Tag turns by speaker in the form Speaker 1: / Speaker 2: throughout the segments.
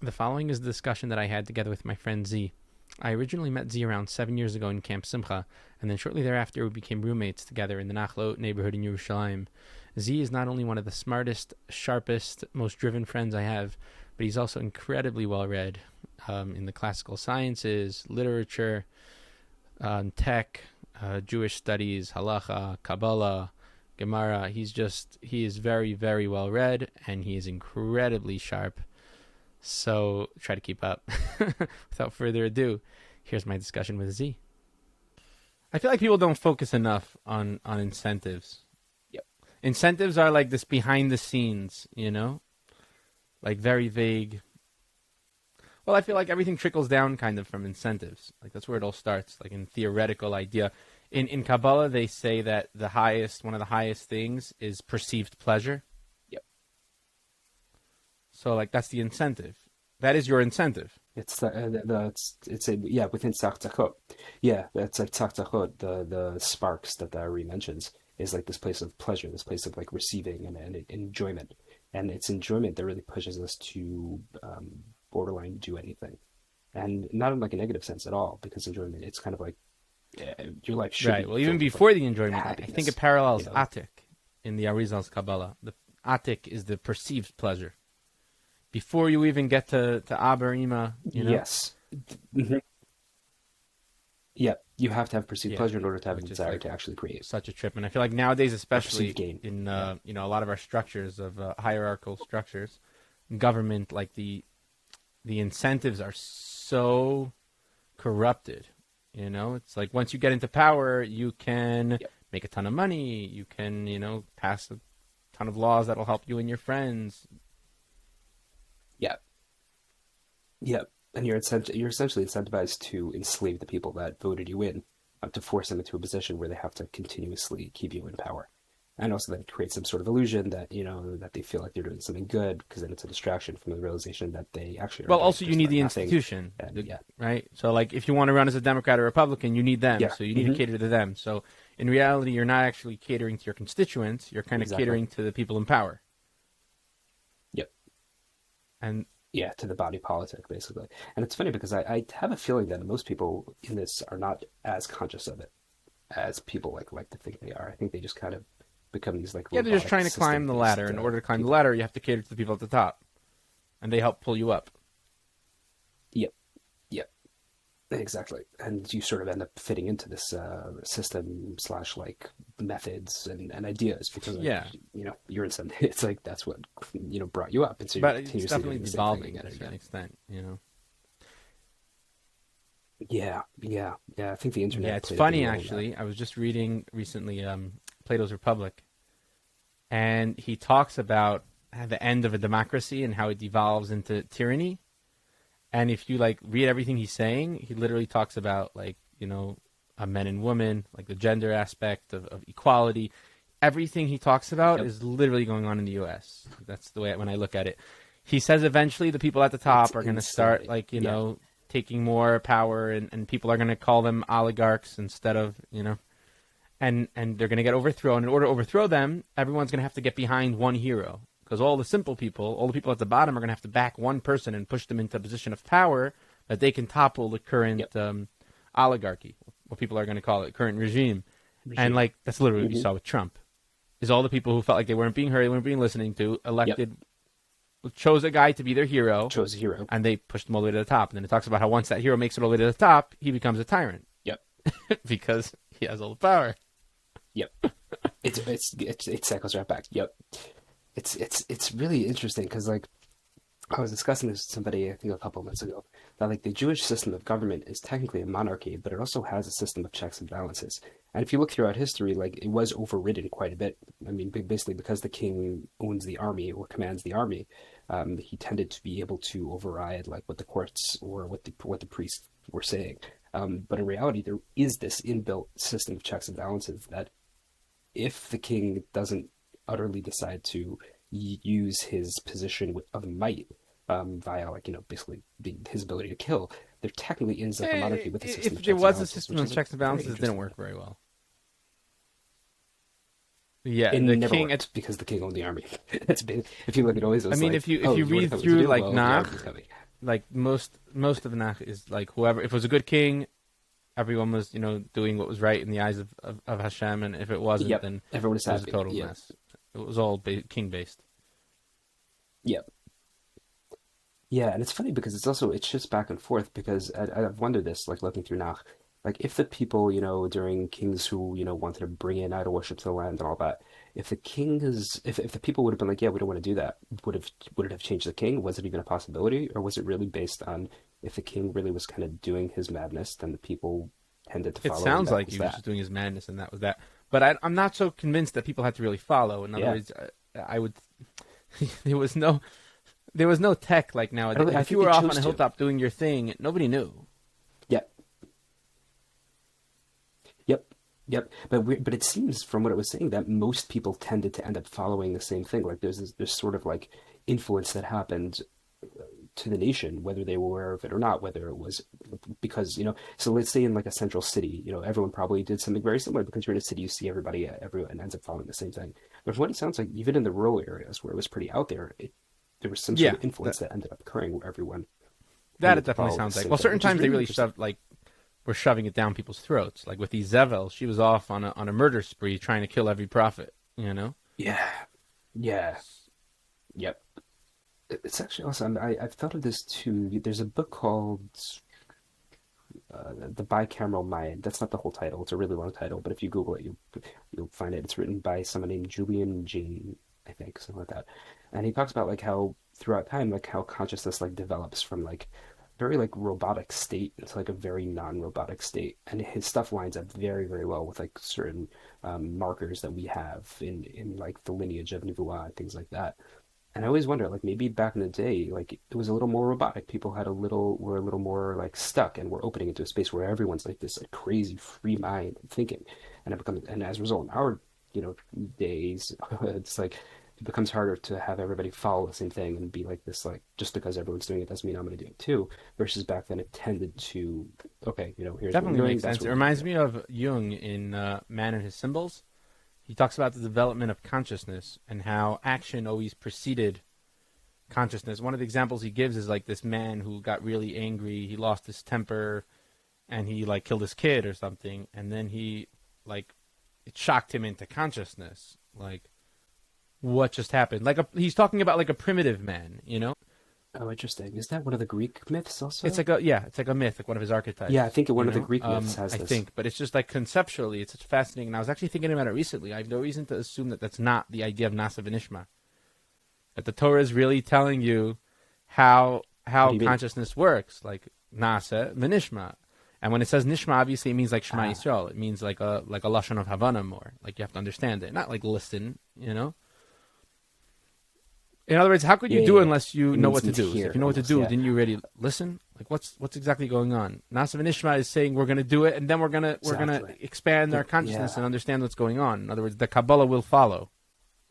Speaker 1: The following is the discussion that I had together with my friend Z. I originally met Z around 7 years ago in Camp Simcha, and then shortly thereafter we became roommates together in the Nachlot neighborhood in Yerushalayim. Z is not only one of the smartest, sharpest, most driven friends I have, but he's also incredibly well-read in the classical sciences, literature, tech, Jewish studies, halacha, Kabbalah, Gemara. He is very, very well-read, and he is incredibly sharp. So try to keep up. Without further ado, here's my discussion with Z. I feel like people don't focus enough on incentives.
Speaker 2: Yep.
Speaker 1: Incentives are like this behind the scenes, like very vague. Well, I feel like everything trickles down kind of from incentives. Like that's where it all starts, like in theoretical idea. In Kabbalah, they say that one of the highest things is perceived pleasure. So, like, that's the incentive. That is your incentive.
Speaker 2: It's within Tzachtzachot. Yeah, that's like Tzachtzachot, the sparks that the Ari mentions, is like this place of pleasure, this place of like receiving and enjoyment. And it's enjoyment that really pushes us to borderline do anything. And not in like a negative sense at all, because enjoyment, it's kind of like your life should
Speaker 1: right. Well, even before the enjoyment, I think it parallels
Speaker 2: you
Speaker 1: Atik in the Arizal's Kabbalah. The Atik is the perceived pleasure. Before you even get to Aber Ima,
Speaker 2: Yes. Mm-hmm. Yeah, you have to have perceived pleasure in order to have a desire to actually create.
Speaker 1: Such a trip. And I feel like nowadays, especially
Speaker 2: gain.
Speaker 1: In a lot of our structures of hierarchical structures, government, like the incentives are so corrupted. It's like once you get into power, you can make a ton of money. You can, pass a ton of laws that'll help you and your friends.
Speaker 2: Yeah, and you're essentially incentivized to enslave the people that voted you in, to force them into a position where they have to continuously keep you in power, and also that it creates some sort of illusion that that they feel like they're doing something good, because then it's a distraction from the realization that they actually are.
Speaker 1: Well, also you need the institution, right? So, like, if you want to run as a Democrat or Republican, you need them. So you need to cater to them. So in reality, you're not actually catering to your constituents. You're kind of catering to the people in power.
Speaker 2: Yep.
Speaker 1: And
Speaker 2: to the body politic, basically. And it's funny because I have a feeling that most people in this are not as conscious of it as people like to think they are. I think they just kind of become these like
Speaker 1: they're just trying to climb the ladder. In order to climb the ladder, you have to cater to the people at the top, and they help pull you up.
Speaker 2: Yep. Exactly. And you sort of end up fitting into this system / like methods and ideas because you're in some. It's like that's what brought you up. And so
Speaker 1: but it's definitely evolving to an extent.
Speaker 2: Yeah. I think the internet.
Speaker 1: Yeah, it's funny actually. I was just reading recently Plato's Republic, and he talks about the end of a democracy and how it devolves into tyranny. And if you read everything he's saying, he literally talks about a men and women, like the gender aspect of equality. Everything he talks about is literally going on in the U.S. That's the way when I look at it. He says eventually the people at the top are going to start taking more power, and people are going to call them oligarchs instead of and they're going to get overthrown. In order to overthrow them, everyone's going to have to get behind one hero. Because all the simple people, all the people at the bottom are going to have to back one person and push them into a position of power that they can topple the current oligarchy, what people are going to call it, current regime. And that's literally what you saw with Trump. Is all the people who felt like they weren't being heard, they weren't being listened to, chose a guy to be their hero.
Speaker 2: Chose a hero.
Speaker 1: And they pushed him all the way to the top. And then it talks about how once that hero makes it all the way to the top, he becomes a tyrant.
Speaker 2: Yep.
Speaker 1: Because he has all the power.
Speaker 2: Yep. It cycles right back. Yep. It's really interesting because I was discussing this with somebody I think a couple of months ago that the Jewish system of government is technically a monarchy, but it also has a system of checks and balances. And if you look throughout history, it was overridden quite a bit. I mean, basically because the king owns the army or commands the army, he tended to be able to override what the courts or what the priests were saying. But in reality, there is this inbuilt system of checks and balances that if the king doesn't utterly decide to use his position of might via basically his ability to kill, there technically ends up a monarchy with a system of checks and balances.
Speaker 1: If there was a system of checks and balances, it didn't work very well. Yeah,
Speaker 2: it
Speaker 1: the
Speaker 2: never
Speaker 1: king
Speaker 2: worked because the king owned the army. That's been, if you look at all these,
Speaker 1: if you read through like most of the Nach is like whoever. If it was a good king, everyone was doing what was right in the eyes of Hashem, and if it wasn't,
Speaker 2: Yep.
Speaker 1: then
Speaker 2: Everyone is
Speaker 1: it was a
Speaker 2: happy.
Speaker 1: total
Speaker 2: Yep.
Speaker 1: mess. It was all king based.
Speaker 2: Yep. Yeah, and it's funny because it shifts back and forth because I've wondered this, like looking through Nach, like if the people, during kings who, wanted to bring in idol worship to the land and all that, if the king is, if the people would have been like, yeah, we don't want to do that, would it have changed the king? Was it even a possibility, or was it really based on if the king really was kind of doing his madness, then the people tended to
Speaker 1: It
Speaker 2: follow, and
Speaker 1: sounds
Speaker 2: that
Speaker 1: like
Speaker 2: was
Speaker 1: he was
Speaker 2: that.
Speaker 1: just doing his madness, and that was that. But I'm not so convinced that people had to really follow. In other
Speaker 2: Yeah,
Speaker 1: words, I would. there was no there was no tech like
Speaker 2: I
Speaker 1: nowadays.
Speaker 2: don't. I
Speaker 1: If you
Speaker 2: think they
Speaker 1: were off on
Speaker 2: chose
Speaker 1: a
Speaker 2: to.
Speaker 1: hilltop doing your thing, nobody knew.
Speaker 2: Yeah. Yep. Yep. But it seems from what it was saying that most people tended to end up following the same thing. Like there's sort of like influence that happened to the nation, whether they were aware of it or not, whether it was because, so let's say in like a central city, everyone probably did something very similar because you're in a city, you see everyone ends up following the same thing. But from what it sounds like, even in the rural areas where it was pretty out there, there was some sort
Speaker 1: Yeah,
Speaker 2: of influence that ended up occurring where everyone
Speaker 1: that it
Speaker 2: tended to
Speaker 1: definitely
Speaker 2: follow the
Speaker 1: sounds like.
Speaker 2: same
Speaker 1: Well,
Speaker 2: thing,
Speaker 1: certain
Speaker 2: which is
Speaker 1: times they
Speaker 2: really
Speaker 1: really
Speaker 2: interesting.
Speaker 1: shoved were shoving it down people's throats. Like with Zevel, she was off on a murder spree trying to kill every prophet.
Speaker 2: Yeah. Yeah. Yep. It's actually awesome. I've thought of this too. There's a book called The Bicameral Mind. That's not the whole title. It's a really long title, but if you Google it, you'll find it. It's written by someone named Julian Jane, I think, something like that. And he talks about like how throughout time, like how consciousness like develops from like very like robotic state into like a very non-robotic state, and his stuff lines up very very well with like certain markers that we have in like the lineage of Nevuah and things like that. And I always wonder, like maybe back in the day, like it was a little more robotic. People were a little more like stuck, and were opening into a space where everyone's like this like crazy free mind and thinking, and as a result, in our days, it's like it becomes harder to have everybody follow the same thing and be like this, like just because everyone's doing it doesn't mean I'm going to do it too. Versus back then, it tended to okay, here's what we're
Speaker 1: Definitely
Speaker 2: doing,
Speaker 1: makes
Speaker 2: that's
Speaker 1: sense. It
Speaker 2: what we're going to
Speaker 1: reminds
Speaker 2: do.
Speaker 1: me of Jung in Man and His Symbols. He talks about the development of consciousness and how action always preceded consciousness. One of the examples he gives is like this man who got really angry, he lost his temper, and he like killed his kid or something, and then he like it shocked him into consciousness. Like what just happened? He's talking about like a primitive man.
Speaker 2: Oh, interesting. Is that one of the Greek myths
Speaker 1: It's
Speaker 2: also?
Speaker 1: like it's like a myth, like one of his
Speaker 2: Yeah, I
Speaker 1: archetypes.
Speaker 2: think one of the Greek myths has
Speaker 1: I
Speaker 2: this.
Speaker 1: think, but it's just like conceptually, it's such fascinating. And I was actually thinking about it recently. I have no reason to assume that that's not the idea of Nasa V'Nishma. That the Torah is really telling you how
Speaker 2: What do you mean?
Speaker 1: consciousness works, like Nasa V'Nishma. And when it says Nishma, obviously it means like Shema
Speaker 2: Ah,
Speaker 1: Yisrael. It means like a lashon of Havana more. Like you have to understand it, not like listen. In other words, how could
Speaker 2: yeah,
Speaker 1: you
Speaker 2: yeah,
Speaker 1: do it
Speaker 2: yeah.
Speaker 1: unless you
Speaker 2: It
Speaker 1: know what to
Speaker 2: means
Speaker 1: do? So
Speaker 2: here
Speaker 1: if you know what to
Speaker 2: almost,
Speaker 1: do,
Speaker 2: yeah.
Speaker 1: didn't you already listen? Like what's exactly going on? Nasa V'Nishma is saying we're going to do it, and then we're gonna
Speaker 2: Exactly.
Speaker 1: expand our consciousness
Speaker 2: Yeah,
Speaker 1: and understand what's going on. In other words, the Kabbalah will follow.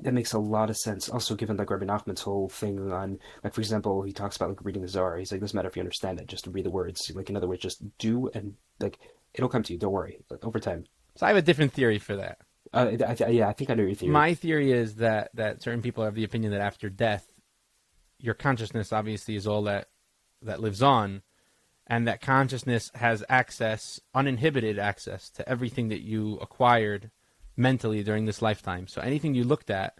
Speaker 2: that makes a lot of sense. Also, given like Rabbi Nachman's whole thing on, like for example, he talks about like reading the Zohar. He's like, doesn't matter if you understand it, just to read the words. Like in other words, just do and like it'll come to you. Don't worry. Like, over time.
Speaker 1: So I have a different theory for that.
Speaker 2: Yeah, I think I know your theory.
Speaker 1: My theory is that certain people have the opinion that after death, your consciousness obviously is all that lives on, and that consciousness has access, uninhibited access to everything that you acquired mentally during this lifetime. So anything you looked at,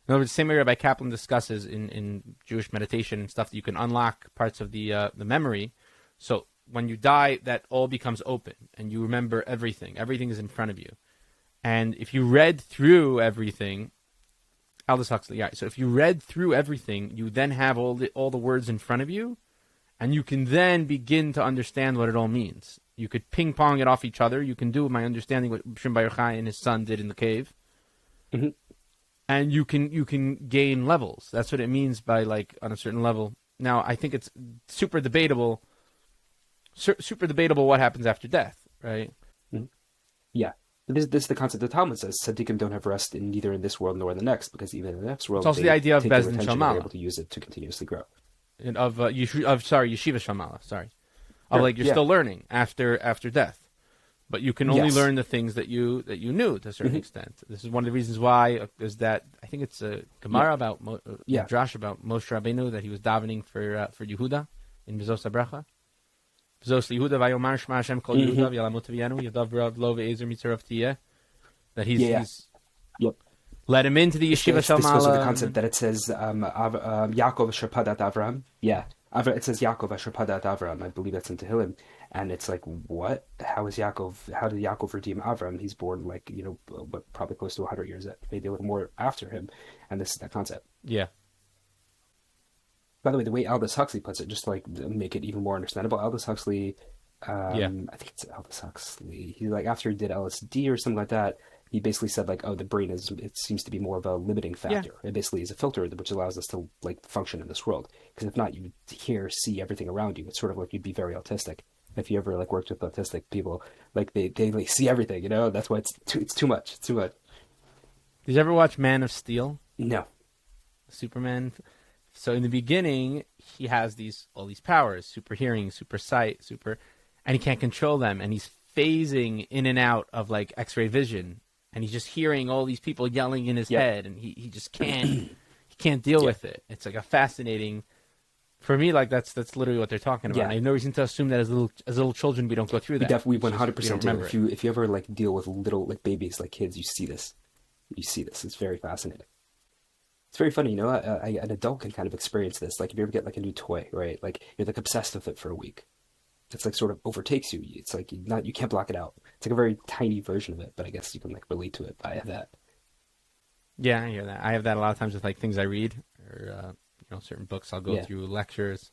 Speaker 1: in other words, the same way Rabbi Kaplan discusses in Jewish meditation and stuff, that you can unlock parts of the memory. So when you die, that all becomes open, and you remember everything. Everything is in front of you. And if you read through everything, Aldous Huxley, yeah. So if you read through everything, you then have all the words in front of you, and you can then begin to understand what it all means. You could ping pong it off each other. You can do, my understanding, what Shimon Bar Yochai and his son did in the cave,
Speaker 2: Hmm.
Speaker 1: and you can gain levels. That's what it means by like on a certain level. Now, I think it's super debatable. Super debatable what happens after death, right?
Speaker 2: Hmm. Yeah. This is the concept the Talmud says. Tzaddikim don't have rest in neither in this world nor in the next, because even in the next
Speaker 1: It's
Speaker 2: world
Speaker 1: also the
Speaker 2: they
Speaker 1: idea of
Speaker 2: take their
Speaker 1: Bezdin
Speaker 2: attention and they're able
Speaker 1: Shamala,
Speaker 2: to use it to continuously grow.
Speaker 1: and of Yeshiva Shamala. Sorry, of
Speaker 2: Sure.
Speaker 1: like you're
Speaker 2: Yeah.
Speaker 1: still learning after death, but you can only
Speaker 2: Yes.
Speaker 1: learn the things that you knew to a certain
Speaker 2: Hmm.
Speaker 1: extent. This is one of the reasons why is that I think it's a
Speaker 2: Yeah.
Speaker 1: Gemara about
Speaker 2: Yeah.
Speaker 1: Midrash about Moshe Rabbeinu, that he was davening for Yehuda in Bezos HaBracha. Bezos Yehuda Vayomar Shema Hashem Kol Yehuda V'Yalamot V'Yanu Yadav Rav Lo Ve'ezer Mitzarav Tiyeh. That
Speaker 2: Yeah. Yep.
Speaker 1: let him into the Yeshiva Shel
Speaker 2: This goes with the
Speaker 1: Mala.
Speaker 2: concept that it says Yaakov Asher Padat Avram. Yeah. It says Yaakov Asher Padat Avram. I believe that's in Tehillim. And it's like, what? How did Yaakov redeem Avram? He's born like, probably close to 100 years, maybe a little more after him. And this is that concept.
Speaker 1: Yeah.
Speaker 2: By the way, the way Aldous Huxley puts it, just to like make it even more understandable, Aldous Huxley, I think it's Aldous Huxley. He like after he did LSD or something like that, he basically said like, oh, the brain it seems to be more of a limiting factor. It basically is a filter which allows us to like function in this world. Because if not, you would see everything around you. It's sort of like you'd be very autistic. If you ever like worked with autistic people, like they like see everything, That's why it's too much. It's too much.
Speaker 1: Did you ever watch Man of Steel?
Speaker 2: No.
Speaker 1: Superman. So in the beginning, he has all these powers: super hearing, super sight, and he can't control them. And he's phasing in and out of like X-ray vision, and he's just hearing all these people yelling in his head, and he just can't deal with it. It's like a fascinating. For me, like that's literally what they're talking about. I have no reason to assume that as little children we don't go through that.
Speaker 2: We 100% do. If you ever like deal with little like babies, like kids, you see this. It's very fascinating. It's very funny, an adult can kind of experience this. Like if you ever get like a new toy, right? Like you're like obsessed with it for a week. It's like sort of overtakes you. It's like you can't block it out. It's like a very tiny version of it, but I guess you can like relate to it via that.
Speaker 1: Yeah, I hear that. I have that a lot of times with like things I read or certain books. I'll go through lectures.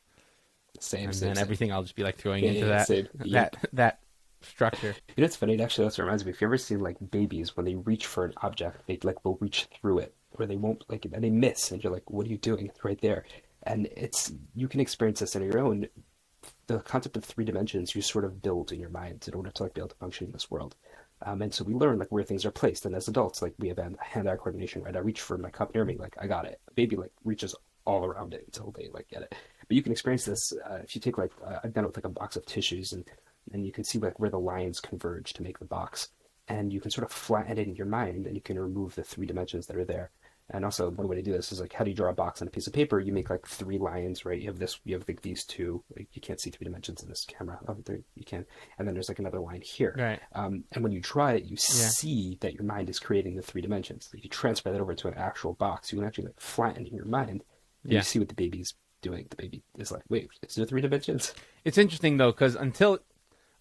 Speaker 2: Same.
Speaker 1: Everything I'll just be like throwing into that structure.
Speaker 2: It's funny. Actually, that's what reminds me. If you ever seen like babies when they reach for an object, they like will reach through it. Or they won't and they miss, and you're like, "What are you doing?" It's right there, and you can experience this on your own. The concept of 3 dimensions you sort of build in your mind in order to like be able to function in this world, and so we learn like where things are placed. And as adults, like we have hand-eye coordination, right? I reach for my cup near me, like I got it. A baby like reaches all around it until they like get it. But you can experience this if you take like I've done it with like a box of tissues, and you can see like where the lines converge to make the box. And you can sort of flatten it in your mind, and you can remove the 3 dimensions that are there. And also, one way to do this is like, how do you draw a box on a piece of paper? You make like 3 lines, right? You have like these 2. Like, you can't see 3 dimensions in this camera. Oh, there you can. And then there's like another line here.
Speaker 1: Right.
Speaker 2: And when you draw it, you see that your mind is creating the 3 dimensions. If you transfer that over to an actual box, you can actually like flatten in your mind. And you see what the baby's doing. The baby is like, wait, is there 3 dimensions?
Speaker 1: It's interesting though, because until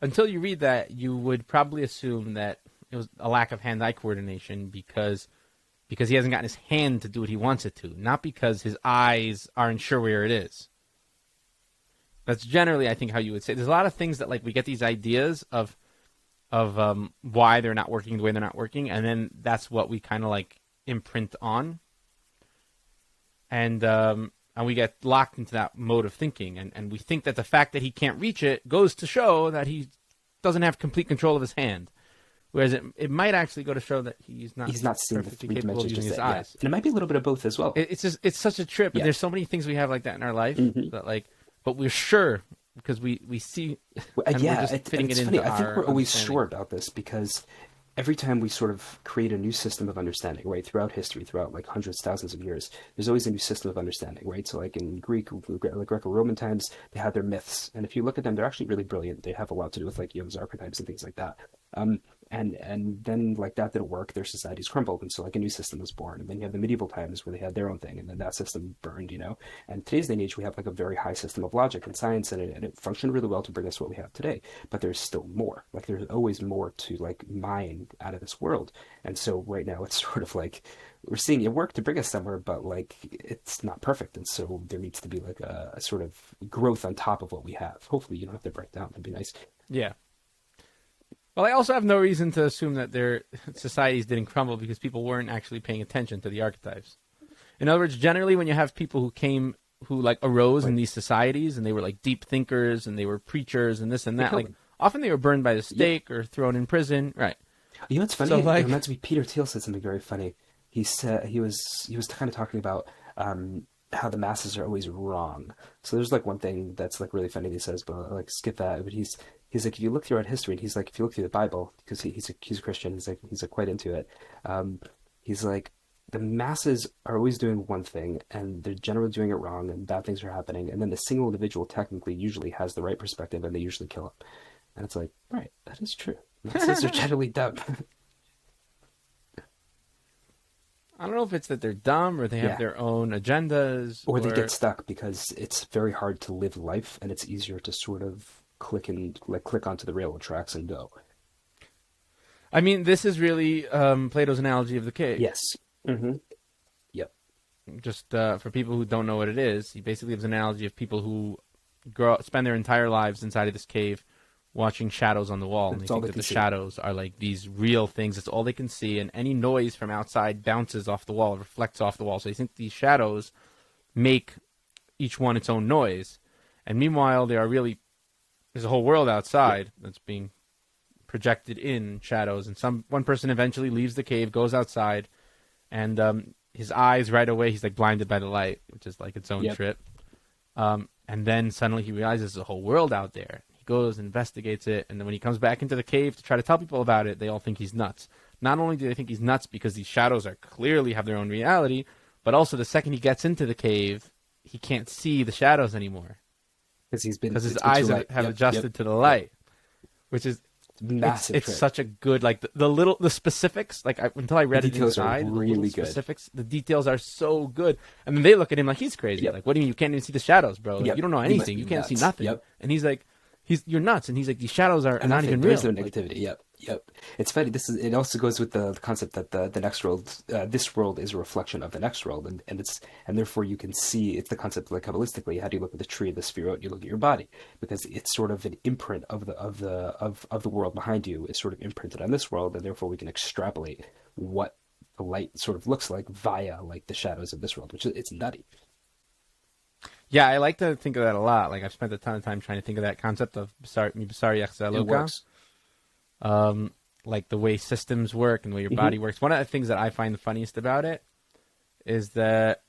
Speaker 1: you read that, you would probably assume that it was a lack of hand-eye coordination because he hasn't gotten his hand to do what he wants it to, not because his eyes aren't sure where it is. That's generally, I think, how you would say. There's a lot of things that like we get these ideas of why they're not working the way they're not working, and then that's what we kind of like imprint on, and we get locked into that mode of thinking, and we think that the fact that he can't reach it goes to show that he doesn't have complete control of his hand. Whereas it might actually go to show that he's not
Speaker 2: seeing the 3 dimensions
Speaker 1: using his
Speaker 2: yet.
Speaker 1: eyes.
Speaker 2: And it might be a little bit of both as well.
Speaker 1: It's such a trip. And there's so many things we have like that in our life that like, but we're sure because we see.
Speaker 2: It's funny. I think we're always sure about this because every time we sort of create a new system of understanding, right, throughout history, throughout like hundreds, thousands of years, there's always a new system of understanding, right? So like in Greek, like Greco-Roman times, they had their myths. And if you look at them, they're actually really brilliant. They have a lot to do with like Jung's archetypes and things like that. And then like that didn't work, their societies crumbled, and so like a new system was born. And then you have the medieval times where they had their own thing, and then that system burned, And today's day and age, we have like a very high system of logic and science, and it functioned really well to bring us what we have today. But there's still more. Like there's always more to like mine out of this world. And so right now it's sort of like we're seeing it work to bring us somewhere, but like it's not perfect. And so there needs to be like a sort of growth on top of what we have. Hopefully you don't have to break down. It'd be nice.
Speaker 1: Yeah. Well, I also have no reason to assume that their societies didn't crumble because people weren't actually paying attention to the archetypes. In other words, generally when you have people who like arose in these societies and they were like deep thinkers and they were preachers and this and that, like often they were burned by the stake or thrown in prison. Right.
Speaker 2: You know what's funny?
Speaker 1: So, like,
Speaker 2: it reminds me, Peter Thiel said something very funny. He said he was kind of talking about how the masses are always wrong. So there's like one thing that's like really funny that he says, but I'll, like skip that. But he's like, if you look throughout history, and he's like, if you look through the Bible, because he's a Christian, he's like quite into it. He's like, the masses are always doing one thing, and they're generally doing it wrong, and bad things are happening, and then the single individual technically usually has the right perspective, and they usually kill him. And it's like, right, that is true. Masses are generally dumb.
Speaker 1: I don't know if it's that they're dumb or they have
Speaker 2: Yeah.
Speaker 1: their own agendas,
Speaker 2: Or they get stuck because it's very hard to live life, and it's easier to sort of click onto the railroad tracks and go.
Speaker 1: I mean, this is really Plato's analogy of the cave.
Speaker 2: Yes. Mm-hmm. Yep.
Speaker 1: Just for people who don't know what it is, he basically gives an analogy of people who spend their entire lives inside of this cave watching shadows on the wall. And they think that the shadows are like these real things. It's all they can see. And any noise from outside bounces off the wall, reflects off the wall. So they think these shadows make each one its own noise. And meanwhile, there's a whole world outside that's being projected in shadows. And one person eventually leaves the cave, goes outside, and his eyes right away, he's like blinded by the light, which is like its own trip. And then suddenly he realizes there's a whole world out there. He goes and investigates it, and then when he comes back into the cave to try to tell people about it, they all think he's nuts. Not only do they think he's nuts because these shadows are clearly have their own reality, but also the second he gets into the cave, he can't see the shadows anymore.
Speaker 2: Because
Speaker 1: his eyes have adjusted to the light, which is
Speaker 2: massive.
Speaker 1: It's such a good, like the specifics. Like until I read it inside,
Speaker 2: really
Speaker 1: good. Specifics, the details are so good. And then they look at him like he's crazy. Like, what do you mean you can't even see the shadows, bro? Like, you don't know anything. You can't see nothing. And he's like, you're nuts. And he's like, these shadows are not even real.
Speaker 2: There's no negativity. Yep. It's funny. It also goes with the concept that the next world, this world is a reflection of the next world, and therefore you can see. It's the concept, like kabbalistically. How do you look at the tree, the sphere, you look at your body, because it's sort of an imprint of the world behind you is sort of imprinted on this world, and therefore we can extrapolate what the light sort of looks like via like the shadows of this world, which it's nutty.
Speaker 1: Yeah, I like to think of that a lot. Like I've spent a ton of time trying to think of that concept of
Speaker 2: It works.
Speaker 1: Like the way systems work and the way your body works. One of the things that I find the funniest about it is that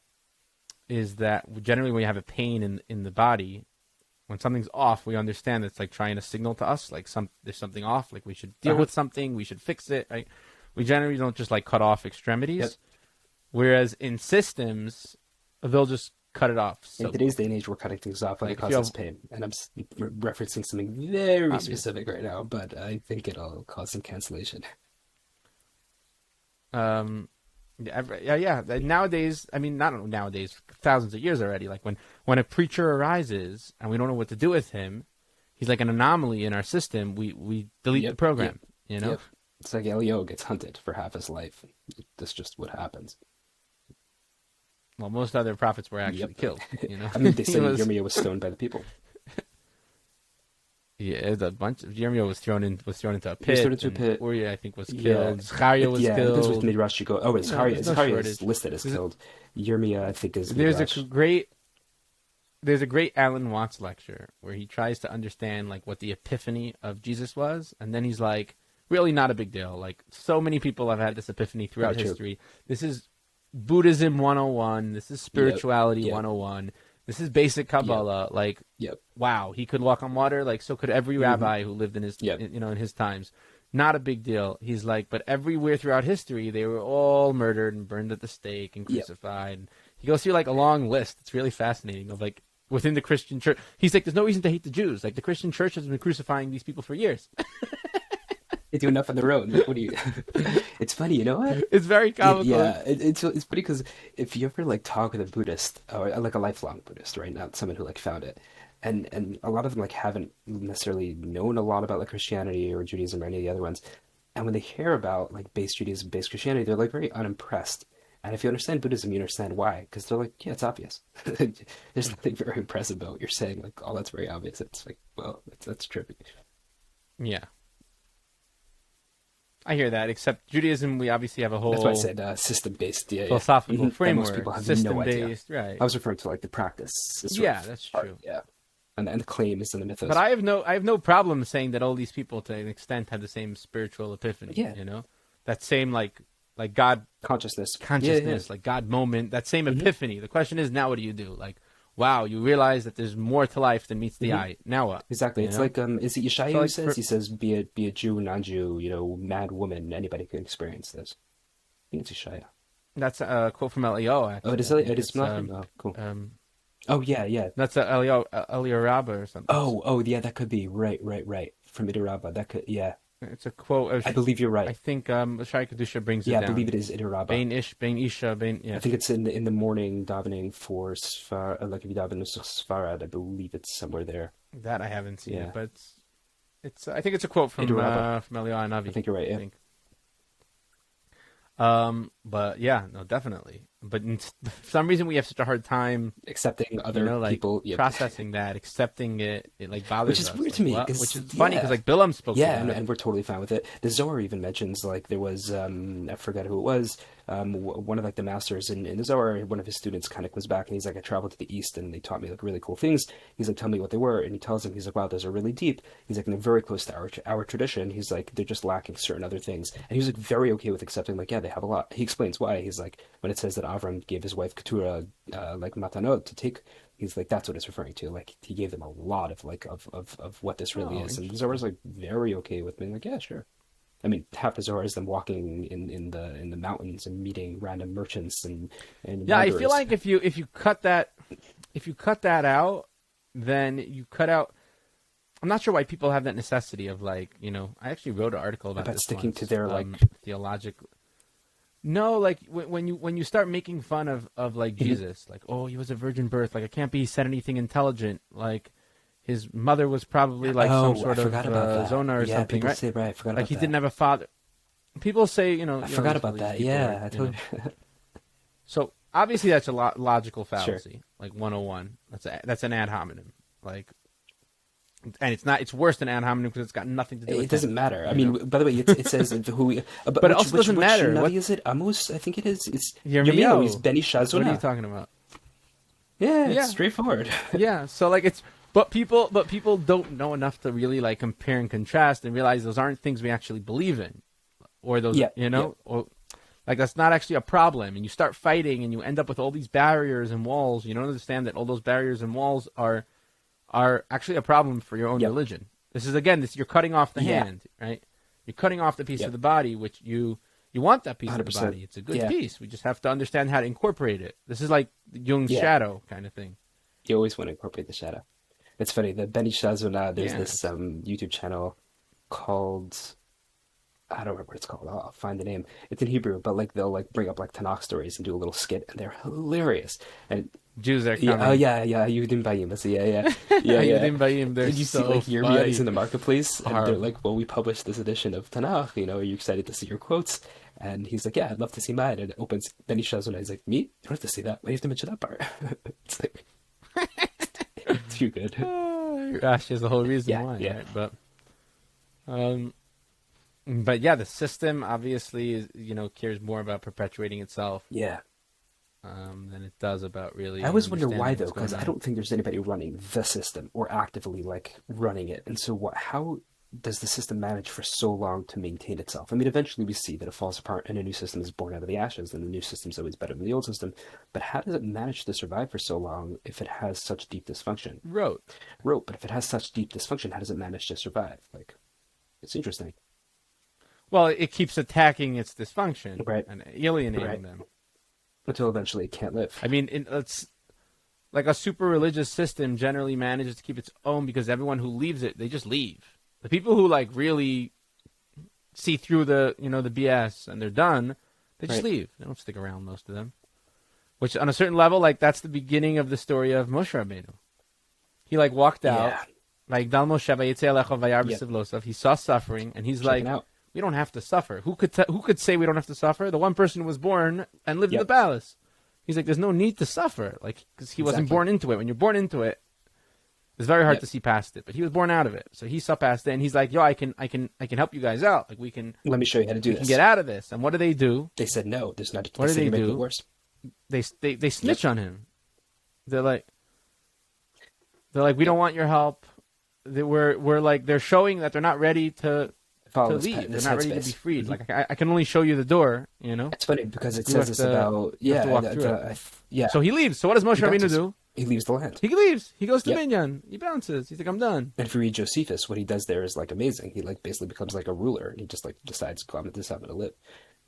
Speaker 1: generally when you have a pain in the body, when something's off, we understand it's like trying to signal to us like there's something off, like we should deal with something, we should fix it. Right? We generally don't just like cut off extremities, whereas in systems they'll just cut it off. So,
Speaker 2: in today's day and age, we're cutting things off when it causes pain. And I'm referencing something very specific right now, but I think it'll cause some cancellation.
Speaker 1: Yeah. Nowadays, I mean, not nowadays, thousands of years already. Like when a preacher arises and we don't know what to do with him, he's like an anomaly in our system. We delete the program. You know,
Speaker 2: it's like Elio gets hunted for half his life. That's just what happens.
Speaker 1: Well, most other prophets were actually killed. You know,
Speaker 2: I mean, they say Yirmiyah was stoned by the people.
Speaker 1: Yeah, a bunch of Yirmiyah was thrown into a pit.
Speaker 2: Thrown into a pit.
Speaker 1: Uriah, I think, was killed. Zechariah was killed.
Speaker 2: Yeah, that's what Midrash you go. Oh, Zechariah is listed as killed. Yirmiyah, I think, is Midrash.
Speaker 1: There's a great Alan Watts lecture where he tries to understand like what the epiphany of Jesus was, and then he's like, really not a big deal. Like so many people have had this epiphany throughout history. This is Buddhism 101. This is spirituality 101. This is basic Kabbalah. Like, wow, he could walk on water. Like, so could every rabbi who lived in his, in his times. Not a big deal. He's like, but everywhere throughout history, they were all murdered and burned at the stake and crucified. He goes through like a long list. It's really fascinating of like within the Christian church. He's like, there's no reason to hate the Jews. Like the Christian church has been crucifying these people for years.
Speaker 2: They do enough on their own. What do you? It's funny, you know what?
Speaker 1: It's very comical.
Speaker 2: Yeah, it's funny because if you ever like talk with a Buddhist or like a lifelong Buddhist, right? Not someone who like found it, and a lot of them like haven't necessarily known a lot about like Christianity or Judaism or any of the other ones, and when they hear about like base Judaism, base Christianity, they're like very unimpressed. And if you understand Buddhism, you understand why, because they're like, yeah, it's obvious. There's nothing very impressive about what you're saying. Like, oh, that's very obvious. It's like, well, that's trippy.
Speaker 1: Yeah. I hear that, except Judaism, we obviously have a whole...
Speaker 2: That's why I said system-based,
Speaker 1: philosophical framework.
Speaker 2: Most people have
Speaker 1: system-based, right.
Speaker 2: I was referring to, like, the practice.
Speaker 1: Yeah, that's true.
Speaker 2: Yeah. And the claims and the mythos.
Speaker 1: But I have no problem saying that all these people, to an extent, have the same spiritual epiphany, you know? That same, like God...
Speaker 2: Consciousness,
Speaker 1: like God moment, that same epiphany. The question is, now what do you do? Like, wow, you realize that there's more to life than meets the eye. Now what?
Speaker 2: Exactly. It's like, is it Yeshaya who says? He says, be a Jew, non-Jew, mad woman, anybody can experience this. I think it's Yeshaya.
Speaker 1: That's a quote from Elio,
Speaker 2: Oh, it
Speaker 1: actually.
Speaker 2: is.
Speaker 1: I think
Speaker 2: It is
Speaker 1: it's
Speaker 2: Malachim. Oh, cool.
Speaker 1: um
Speaker 2: Oh yeah, yeah.
Speaker 1: that's a Elio Rabba or something.
Speaker 2: Oh, yeah. That could be right. From Idirabba. That could, yeah.
Speaker 1: It's a quote.
Speaker 2: I believe you're
Speaker 1: I
Speaker 2: right.
Speaker 1: think Shai Kedusha brings it
Speaker 2: Yeah, I believe
Speaker 1: down.
Speaker 2: it is Idirabba.
Speaker 1: Bain Isha, Bain,
Speaker 2: I
Speaker 1: yeah.
Speaker 2: think it's in the morning davening for Sfar, like if you daven Nusach Sfarad, I believe it's somewhere there.
Speaker 1: That I haven't seen it,
Speaker 2: Yeah,
Speaker 1: but it's I think it's a quote
Speaker 2: Idirabba.
Speaker 1: from Elio
Speaker 2: I
Speaker 1: Navi,
Speaker 2: think you're right.
Speaker 1: I
Speaker 2: Yeah.
Speaker 1: think. But yeah, no, definitely. But for some reason we have such a hard time,
Speaker 2: Accepting other
Speaker 1: like
Speaker 2: people. Yeah.
Speaker 1: processing that, accepting it. It like
Speaker 2: Which
Speaker 1: bothers
Speaker 2: is
Speaker 1: us.
Speaker 2: weird
Speaker 1: Like
Speaker 2: to me,
Speaker 1: what?
Speaker 2: because
Speaker 1: Which is funny because like Bilam spoke
Speaker 2: yeah,
Speaker 1: about it.
Speaker 2: and we're totally fine with it. The Zohar even mentions like there was I forget who it was, one of like the masters in the Zohar. One of his students kind of comes back and he's like, I traveled to the East and they taught me like really cool things. He's like, tell me what they were, and he tells him, he's like, wow, those are really deep. He's like, and they're very close to our tradition. He's like, they're just lacking certain other things, and he was like very okay with accepting like, yeah, they have a lot. He explains why. He's like, when it says that Avram gave his wife Keturah like matanot to take. He's like, that's what it's referring to. Like, he gave them a lot of like of what this really
Speaker 1: Oh,
Speaker 2: is, and
Speaker 1: interesting.
Speaker 2: Zohar's like very okay with being like, yeah, sure. I mean, half the Zohar is them walking in the mountains and meeting random merchants and
Speaker 1: Yeah, I feel
Speaker 2: wanderers.
Speaker 1: like if you cut that out, then you cut out. I'm not sure why people have that necessity of like, I actually wrote an article about this
Speaker 2: Sticking
Speaker 1: once,
Speaker 2: to their like,
Speaker 1: theological. No, like when you start making fun of like Jesus, like, oh, he was a virgin birth, like I can't be said anything intelligent, like his mother was probably like some
Speaker 2: oh, I
Speaker 1: sort of
Speaker 2: forgot about that.
Speaker 1: zona or
Speaker 2: Yeah,
Speaker 1: something,
Speaker 2: people
Speaker 1: right?
Speaker 2: say right. I forgot
Speaker 1: Like
Speaker 2: about
Speaker 1: he
Speaker 2: that.
Speaker 1: didn't have a father. People say,
Speaker 2: I forgot
Speaker 1: these
Speaker 2: about
Speaker 1: religious
Speaker 2: that.
Speaker 1: people
Speaker 2: Yeah,
Speaker 1: are,
Speaker 2: I totally.
Speaker 1: So obviously that's a logical
Speaker 2: Sure.
Speaker 1: fallacy, like 101. That's an ad hominem, like, and it's worse than ad hominem because it's got nothing to do with
Speaker 2: It doesn't
Speaker 1: him,
Speaker 2: matter. I mean, by the way, it says who. But
Speaker 1: But it also doesn't matter.
Speaker 2: Navi
Speaker 1: What
Speaker 2: is it? Amos, I think it is. It's Yirmiyahu. He's
Speaker 1: Yirmiyahu?
Speaker 2: Benny
Speaker 1: What are you
Speaker 2: Shazona.
Speaker 1: talking about?
Speaker 2: Yeah, it's
Speaker 1: Yeah,
Speaker 2: straightforward.
Speaker 1: yeah. So like but people don't know enough to really like compare and contrast and realize those aren't things we actually believe in, or those,
Speaker 2: Yeah.
Speaker 1: or like that's not actually a problem. And you start fighting and you end up with all these barriers and walls. You don't understand that all those barriers and walls are actually a problem for your own
Speaker 2: Yep.
Speaker 1: religion. This is again, you're cutting off the
Speaker 2: Yeah.
Speaker 1: hand, right? You're cutting off the piece
Speaker 2: Yep.
Speaker 1: of the body, which you want that piece of the
Speaker 2: 100%.
Speaker 1: body. It's a good
Speaker 2: Yeah.
Speaker 1: piece. We just have to understand how to incorporate it. This is like Jung's
Speaker 2: Yeah.
Speaker 1: shadow kind of thing.
Speaker 2: You always want to incorporate the shadow. It's funny. The Benny Shazona. There's
Speaker 1: Yeah.
Speaker 2: this YouTube channel called. I don't remember what it's called. I'll find the name. It's in Hebrew, but like they'll like bring up like Tanakh stories and do a little skit, and they're hilarious. And
Speaker 1: Jews are coming.
Speaker 2: yeah, Yehudim Bayim. That's yeah.
Speaker 1: Yehudim Bayim, they're
Speaker 2: And you
Speaker 1: so
Speaker 2: see like Yirmiyahu
Speaker 1: funny.
Speaker 2: is in the marketplace, and they're
Speaker 1: Horrible.
Speaker 2: like, "Well, we published this edition of Tanakh. Are you excited to see your quotes?" And he's like, "Yeah, I'd love to see mine." And it opens. Then he shows one. He's like, "Me? You don't have to see that. Why do you have to mention that part?" It's like too good.
Speaker 1: Gosh, is the whole reason
Speaker 2: Yeah,
Speaker 1: why,
Speaker 2: yeah.
Speaker 1: right? But yeah, the system obviously is, cares more about perpetuating itself
Speaker 2: Yeah.
Speaker 1: than it does about really.
Speaker 2: I always wonder
Speaker 1: understanding
Speaker 2: why though,
Speaker 1: what's going
Speaker 2: because I
Speaker 1: on.
Speaker 2: don't think there's anybody running the system or actively like running it. And so what? How does the system manage for so long to maintain itself? I mean, eventually we see that it falls apart and a new system is born out of the ashes, and the new system's always better than the old system. But how does it manage to survive for so long if it has such deep dysfunction?
Speaker 1: Wrote.
Speaker 2: But if it has such deep dysfunction, how does it manage to survive? Like, it's interesting.
Speaker 1: Well, it keeps attacking its dysfunction,
Speaker 2: Right.
Speaker 1: and alienating
Speaker 2: Right.
Speaker 1: them.
Speaker 2: Until eventually it can't live.
Speaker 1: I mean, it's like a super religious system generally manages to keep its own because everyone who leaves it, they just leave. The people who like really see through the the BS and they're done, they just
Speaker 2: Right.
Speaker 1: leave. They don't stick around, most of them. Which on a certain level, like that's the beginning of the story of Moshe Rabbeinu. He like walked out,
Speaker 2: Yeah.
Speaker 1: like Dal Moshe vayetze alecha vayar
Speaker 2: Yep.
Speaker 1: b'sivlosav. He saw suffering, and he's
Speaker 2: Checking
Speaker 1: like,
Speaker 2: out.
Speaker 1: we don't have to suffer. Who could say we don't have to suffer? The one person who was born and lived in the
Speaker 2: Yep.
Speaker 1: palace. He's like, there's no need to suffer, like because he wasn't
Speaker 2: Exactly.
Speaker 1: born into it. When you're born into it, it's very hard
Speaker 2: Yep.
Speaker 1: to see past it. But he was born out of it, so he saw past it, and he's like, yo, I can help you guys out. Like we can
Speaker 2: Let me show you how to do this.
Speaker 1: get out of this. And what do?
Speaker 2: They said no. There's not.
Speaker 1: What do
Speaker 2: said
Speaker 1: they
Speaker 2: you make
Speaker 1: do?
Speaker 2: it worse.
Speaker 1: They snitch on him. They're like, we don't want your help. We're like, they're showing that they're not ready to
Speaker 2: Follow
Speaker 1: leave.
Speaker 2: this
Speaker 1: They're not ready to
Speaker 2: headspace.
Speaker 1: be freed.
Speaker 2: Mhm.
Speaker 1: Like I can only show you the door.
Speaker 2: It's funny because it
Speaker 1: You
Speaker 2: says
Speaker 1: have
Speaker 2: this
Speaker 1: to-
Speaker 2: about
Speaker 1: you have to walk through it. So he leaves. So what does Moshe
Speaker 2: He
Speaker 1: Rabbeinu
Speaker 2: bounces.
Speaker 1: do?
Speaker 2: He leaves the land.
Speaker 1: He leaves. He goes to
Speaker 2: Yep.
Speaker 1: Minyan. He bounces. He's like, I'm done.
Speaker 2: And if you read Josephus, what he does there is like amazing. He like basically becomes like a ruler, and he just like decides, "I'm gonna live,"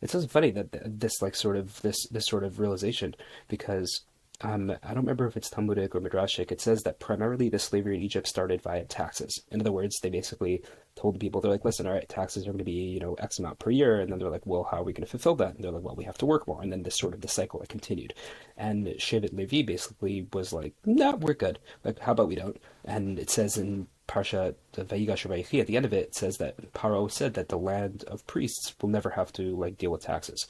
Speaker 2: It's also funny that this like sort of this sort of realization, because I don't remember if it's Talmudic or Midrashic. It says that primarily the slavery in Egypt started via taxes. In other words, they basically told the people, they're like, listen, all right, taxes are going to be, X amount per year. And then they're like, well, how are we going to fulfill that? And they're like, well, we have to work more. And then this sort of the cycle that continued. And Shevet Levi basically was like, no, we're good. Like, how about we don't? And it says in Parsha Vayigash Vayichi, at the end of it, it says that Paro said that the land of priests will never have to like deal with taxes.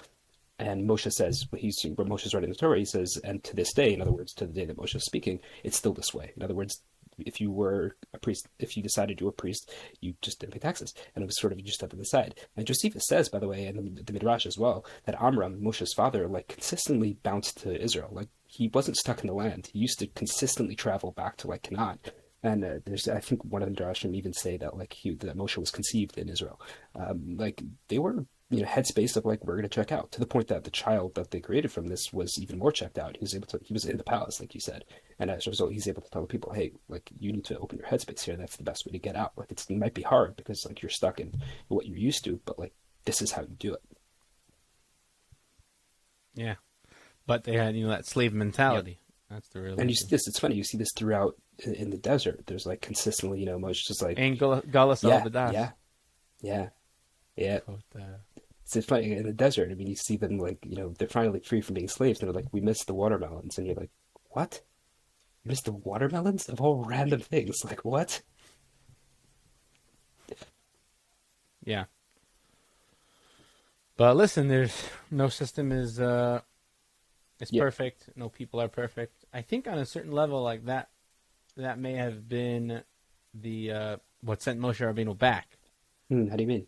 Speaker 2: And Moshe says, where Moshe's writing the Torah, he says, and to this day, in other words, to the day that Moshe is speaking, it's still this way. In other words, if you were a priest, if you decided you were a priest, you just didn't pay taxes. And it was sort of just up to the side. And Josephus says, by the way, and the Midrash as well, that Amram, Moshe's father, like consistently bounced to Israel. Like he wasn't stuck in the land. He used to consistently travel back to like Canaan. And there's, I think one of the Midrashim even say that like that Moshe was conceived in Israel. Like they were, headspace of like we're going to check out, to the point that the child that they created from this was even more checked out. He was in the palace, like you said, and as a result, he's able to tell the people, hey, like you need to open your headspace here. That's the best way to get out. Like it might be hard because like you're stuck in what you're used to, but like this is how you do it.
Speaker 1: Yeah, but they had that slave mentality. Yep. That's the real.
Speaker 2: And you see this. It's funny. You see this throughout in the desert. There's like consistently, Moshe just like
Speaker 1: Galus
Speaker 2: yeah. It's funny in the desert. I mean, you see them like, they're finally free from being slaves. And they're like, we missed the watermelons. And you're like, what? You missed the watermelons? Of all random things. Like, what?
Speaker 1: Yeah. But listen, there's no system is perfect. No people are perfect. I think on a certain level like that may have been the what sent Moshe Rabbeinu back.
Speaker 2: How do you mean?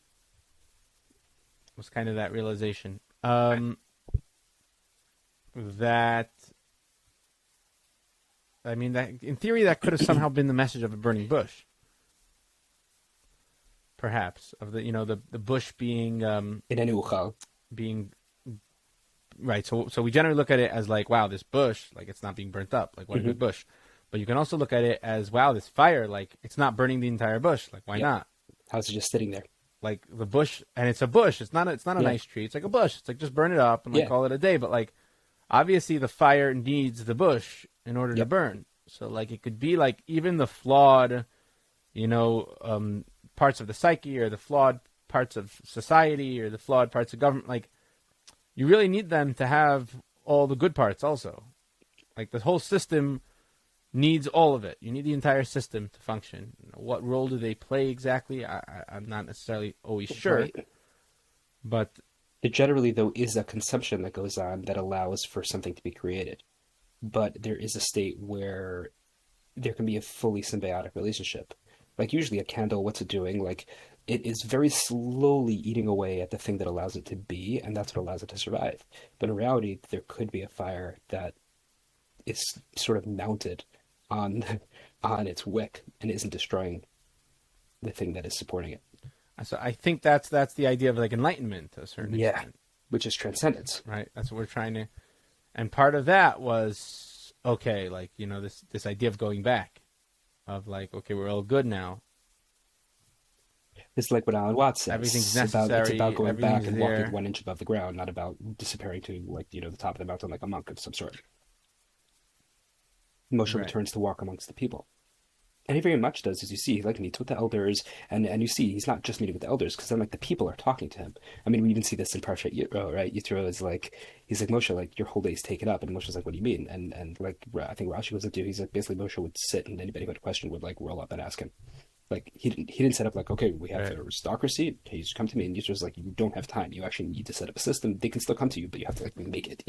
Speaker 1: Was kind of that realization that in theory that could have somehow been the message of a burning bush, perhaps, of the bush being being right. So we generally look at it as like, wow, this bush, like it's not being burnt up, like what a good bush. But you can also look at it as, wow, this fire, like it's not burning the entire bush, like why not?
Speaker 2: How's it just sitting there?
Speaker 1: Like the bush, and it's a bush. It's not a nice tree. It's like a bush. It's like just burn it up and like call it a day. But like, obviously the fire needs the bush in order to burn. So like it could be like even the flawed, parts of the psyche or the flawed parts of society or the flawed parts of government. Like you really need them to have all the good parts also. Like the whole system needs all of it. You need the entire system to function. What role do they play exactly? I'm not necessarily always sure. Right. But
Speaker 2: there generally, though, is a consumption that goes on that allows for something to be created. But there is a state where there can be a fully symbiotic relationship. Like usually a candle, what's it doing? Like it is very slowly eating away at the thing that allows it to be, and that's what allows it to survive. But in reality, there could be a fire that is sort of mounted on its wick and isn't destroying the thing that is supporting it.
Speaker 1: So I think that's the idea of like enlightenment to a certain extent.
Speaker 2: Which is transcendence.
Speaker 1: Right. That's what we're trying to, and part of that was like this idea of going back, of like, okay, we're all good now.
Speaker 2: It's like what Alan Watts says.
Speaker 1: Everything's necessary.
Speaker 2: It's about going back and
Speaker 1: there.
Speaker 2: walking 1 inch above the ground, not about disappearing to like the top of the mountain like a monk of some sort. Moshe returns to walk amongst the people. And he very much does, as you see, he like meets with the elders, and you see he's not just meeting with the elders, because then like the people are talking to him. I mean, we even see this in Parshat Yitro, right? Yitro is like, he's like, Moshe, like your whole day's taken up, and Moshe's like, what do you mean? And like I think Rashi was like, dude, he's like, basically Moshe would sit, and anybody who had a question would like roll up and ask him. Like he didn't set up like, okay, we have aristocracy, hey, just come to me, and Yitro's like, you don't have time, you actually need to set up a system. They can still come to you, but you have to like make it,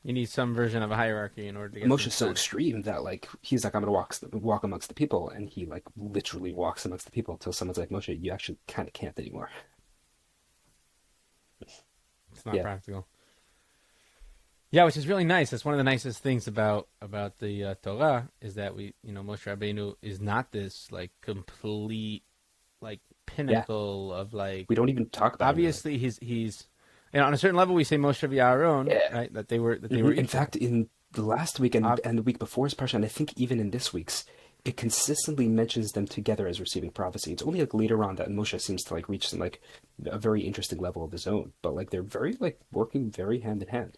Speaker 1: You need some version of a hierarchy in order to get.
Speaker 2: Moshe's so extreme that like he's like, I'm gonna walk amongst the people, and he like literally walks amongst the people until someone's like, Moshe, you actually kind of can't anymore.
Speaker 1: It's not practical. Yeah, which is really nice. That's one of the nicest things about the Torah is that Moshe Rabbeinu is not this like complete like pinnacle of like.
Speaker 2: We don't even talk about.
Speaker 1: Obviously, he's. On a certain level, we say Moshe v'Aaron, right? That they were.
Speaker 2: In fact, in the last week and the week before his parsha, and I think even in this week's, it consistently mentions them together as receiving prophecy. It's only like later on that Moshe seems to like reach some like a very interesting level of his own. But like they're very like working very hand in hand.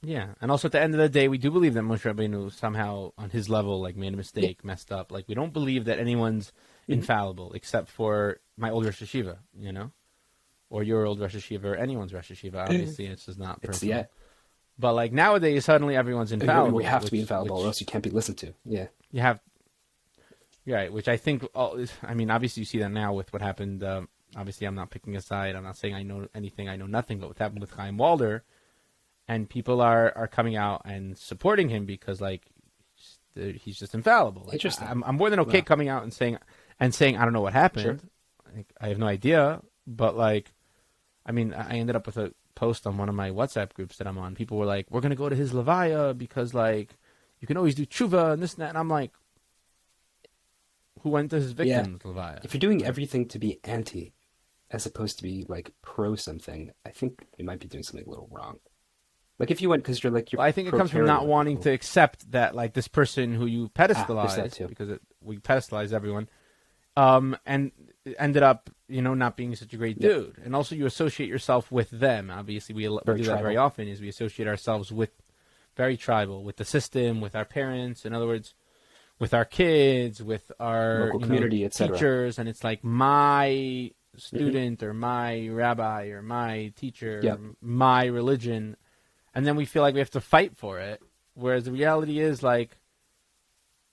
Speaker 1: Yeah, and also at the end of the day, we do believe that Moshe Rabbeinu somehow, on his level, like made a mistake, messed up. Like we don't believe that anyone's infallible, except for my old Rosh Hashiva, you know, or your old Rosh Hashiva, or anyone's Rosh Hashiva. Obviously, it's just not personal. But like nowadays, suddenly everyone's infallible.
Speaker 2: We have to be infallible, or else you can't be listened to. Yeah,
Speaker 1: you have. Right, which I think. I mean, obviously, you see that now with what happened. Obviously, I'm not picking a side. I'm not saying I know anything. I know nothing. But what happened with Chaim Walder. And people are coming out and supporting him because like he's just infallible. Like,
Speaker 2: interesting.
Speaker 1: I'm more than okay coming out and saying I don't know what happened.
Speaker 2: Sure.
Speaker 1: Like, I have no idea. But like, I mean, I ended up with a post on one of my WhatsApp groups that I'm on. People were like, "We're gonna go to his levaya because like you can always do tshuva and this and that." And I'm like, who went to his victim's levaya?
Speaker 2: If you're doing everything to be anti, as opposed to be like pro something, I think you might be doing something a little wrong. Like if you went because you're like
Speaker 1: I think it comes from not wanting to accept that like this person who you pedestalize because we pedestalize everyone, and ended up not being such a great dude, and also you associate yourself with them. Obviously, we do that very often. Is we associate ourselves with very tribal, with the system, with our parents. In other words, with our kids, with our
Speaker 2: local community,
Speaker 1: teachers, and it's like my student or my rabbi or my teacher, or my religion. And then we feel like we have to fight for it. Whereas the reality is like,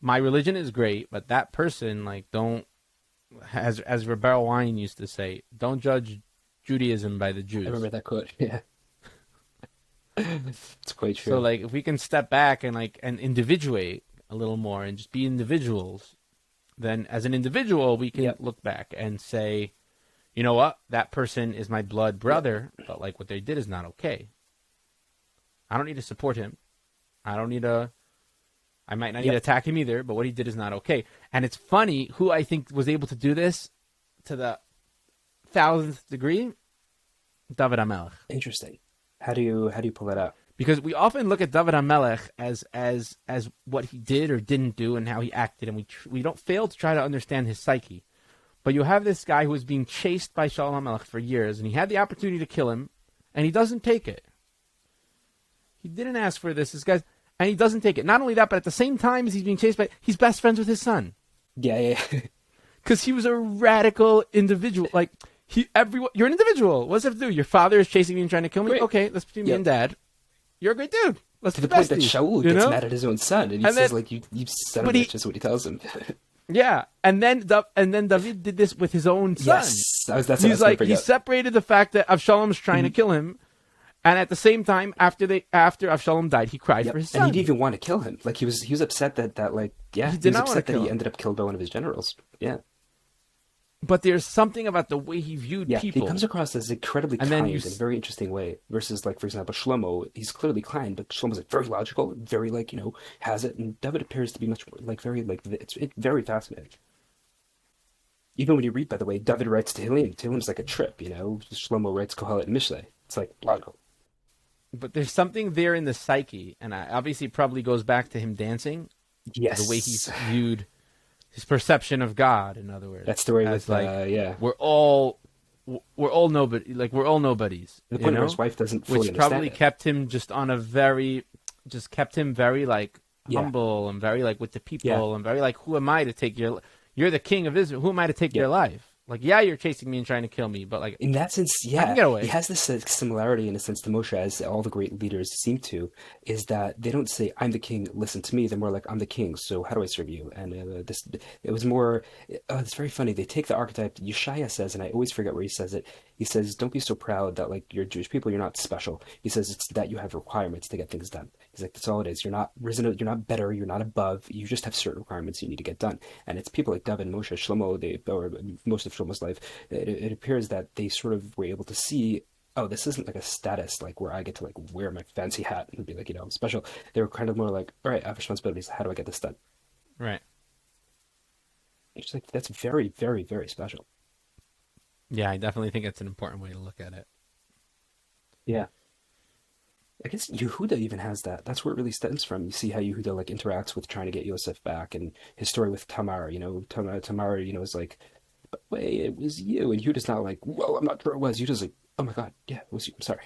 Speaker 1: my religion is great, but that person, like, don't, as Rebel Wine used to say, don't judge Judaism by the Jews.
Speaker 2: I remember that quote. Yeah. It's quite true.
Speaker 1: So like, if we can step back and like, and individuate a little more and just be individuals, then as an individual, we can look back and say, you know what? That person is my blood brother, but like what they did is not okay. I don't need to support him. I might not need to attack him either, but what he did is not okay. And it's funny who I think was able to do this to the 1000th degree. David HaMelech.
Speaker 2: Interesting. How do you pull that out?
Speaker 1: Because we often look at David HaMelech as what he did or didn't do and how he acted, and we don't fail to try to understand his psyche. But you have this guy who was being chased by Shalom HaMelech for years, and he had the opportunity to kill him, and he doesn't take it. He didn't ask for this guy, and he doesn't take it. Not only that, but at the same time as he's being chased he's best friends with his son.
Speaker 2: Yeah.
Speaker 1: Because he was a radical individual. Like, you're an individual. What does it have to do? Your father is chasing me and trying to kill me? Great. Okay, that's between me and dad. You're a great dude. Let's
Speaker 2: to the point that Shaul gets mad at his own son, and he says, like, you son of a bitch, is what he tells him.
Speaker 1: Yeah, and then David did this with his own son.
Speaker 2: Yes, that's
Speaker 1: he's like, he separated the fact that Avshalom's trying to kill him. And at the same time, after Avshalom died, he cried for his son.
Speaker 2: And he didn't even want to kill him. Like he was upset that he was upset that he ended up killed by one of his generals. Yeah.
Speaker 1: But there's something about the way he viewed people.
Speaker 2: He comes across as incredibly kind in a very interesting way. Versus, like, for example, Shlomo, he's clearly kind, but Shlomo's like very logical, very like, has it. And David appears to be much more like very like it's very fascinating. Even when you read, by the way, David writes Tehillim. Tehillim's like a trip, Shlomo writes Kohelet and Mishlei. It's like logical.
Speaker 1: But there's something there in the psyche, and obviously probably goes back to him dancing.
Speaker 2: Yes.
Speaker 1: The way he's viewed his perception of God, in other words.
Speaker 2: That story with,
Speaker 1: we're all nobody, like we're all nobodies.
Speaker 2: The point where his wife doesn't fully
Speaker 1: understand probably kept him just on a very like humble and very like with the people and very like, who am I to take you're the king of Israel. Who am I to take your life? Like, you're chasing me and trying to kill me, but like...
Speaker 2: In that sense, I can get away. He has this similarity in a sense to Moshe, as all the great leaders seem to, is that they don't say, I'm the king, listen to me. They're more like, I'm the king, so how do I serve you? And it was more... it's very funny. They take the archetype Yeshaya says, and I always forget where he says it. He says, don't be so proud that, like, you're Jewish people, you're not special. He says it's that you have requirements to get things done. He's like, that's all it is. You're not risen, you're not better, you're not above. You just have certain requirements you need to get done. And it's people like David, Moshe, Shlomo, or most of Shlomo's life, it appears that they sort of were able to see, oh, this isn't like a status, like where I get to like wear my fancy hat and be like, I'm special. They were kind of more like, all right, I have responsibilities. How do I get this done?
Speaker 1: Right.
Speaker 2: It's like, that's very, very, very special.
Speaker 1: Yeah, I definitely think it's an important way to look at it.
Speaker 2: Yeah. I guess Yehuda even has that. That's where it really stems from. You see how Yehuda like interacts with trying to get Yosef back, and his story with Tamar. Tamar, is like, but wait, it was you, and Yehuda's not like, well, I'm not sure it was. Yehuda's like, oh my God, yeah, it was you. I'm sorry,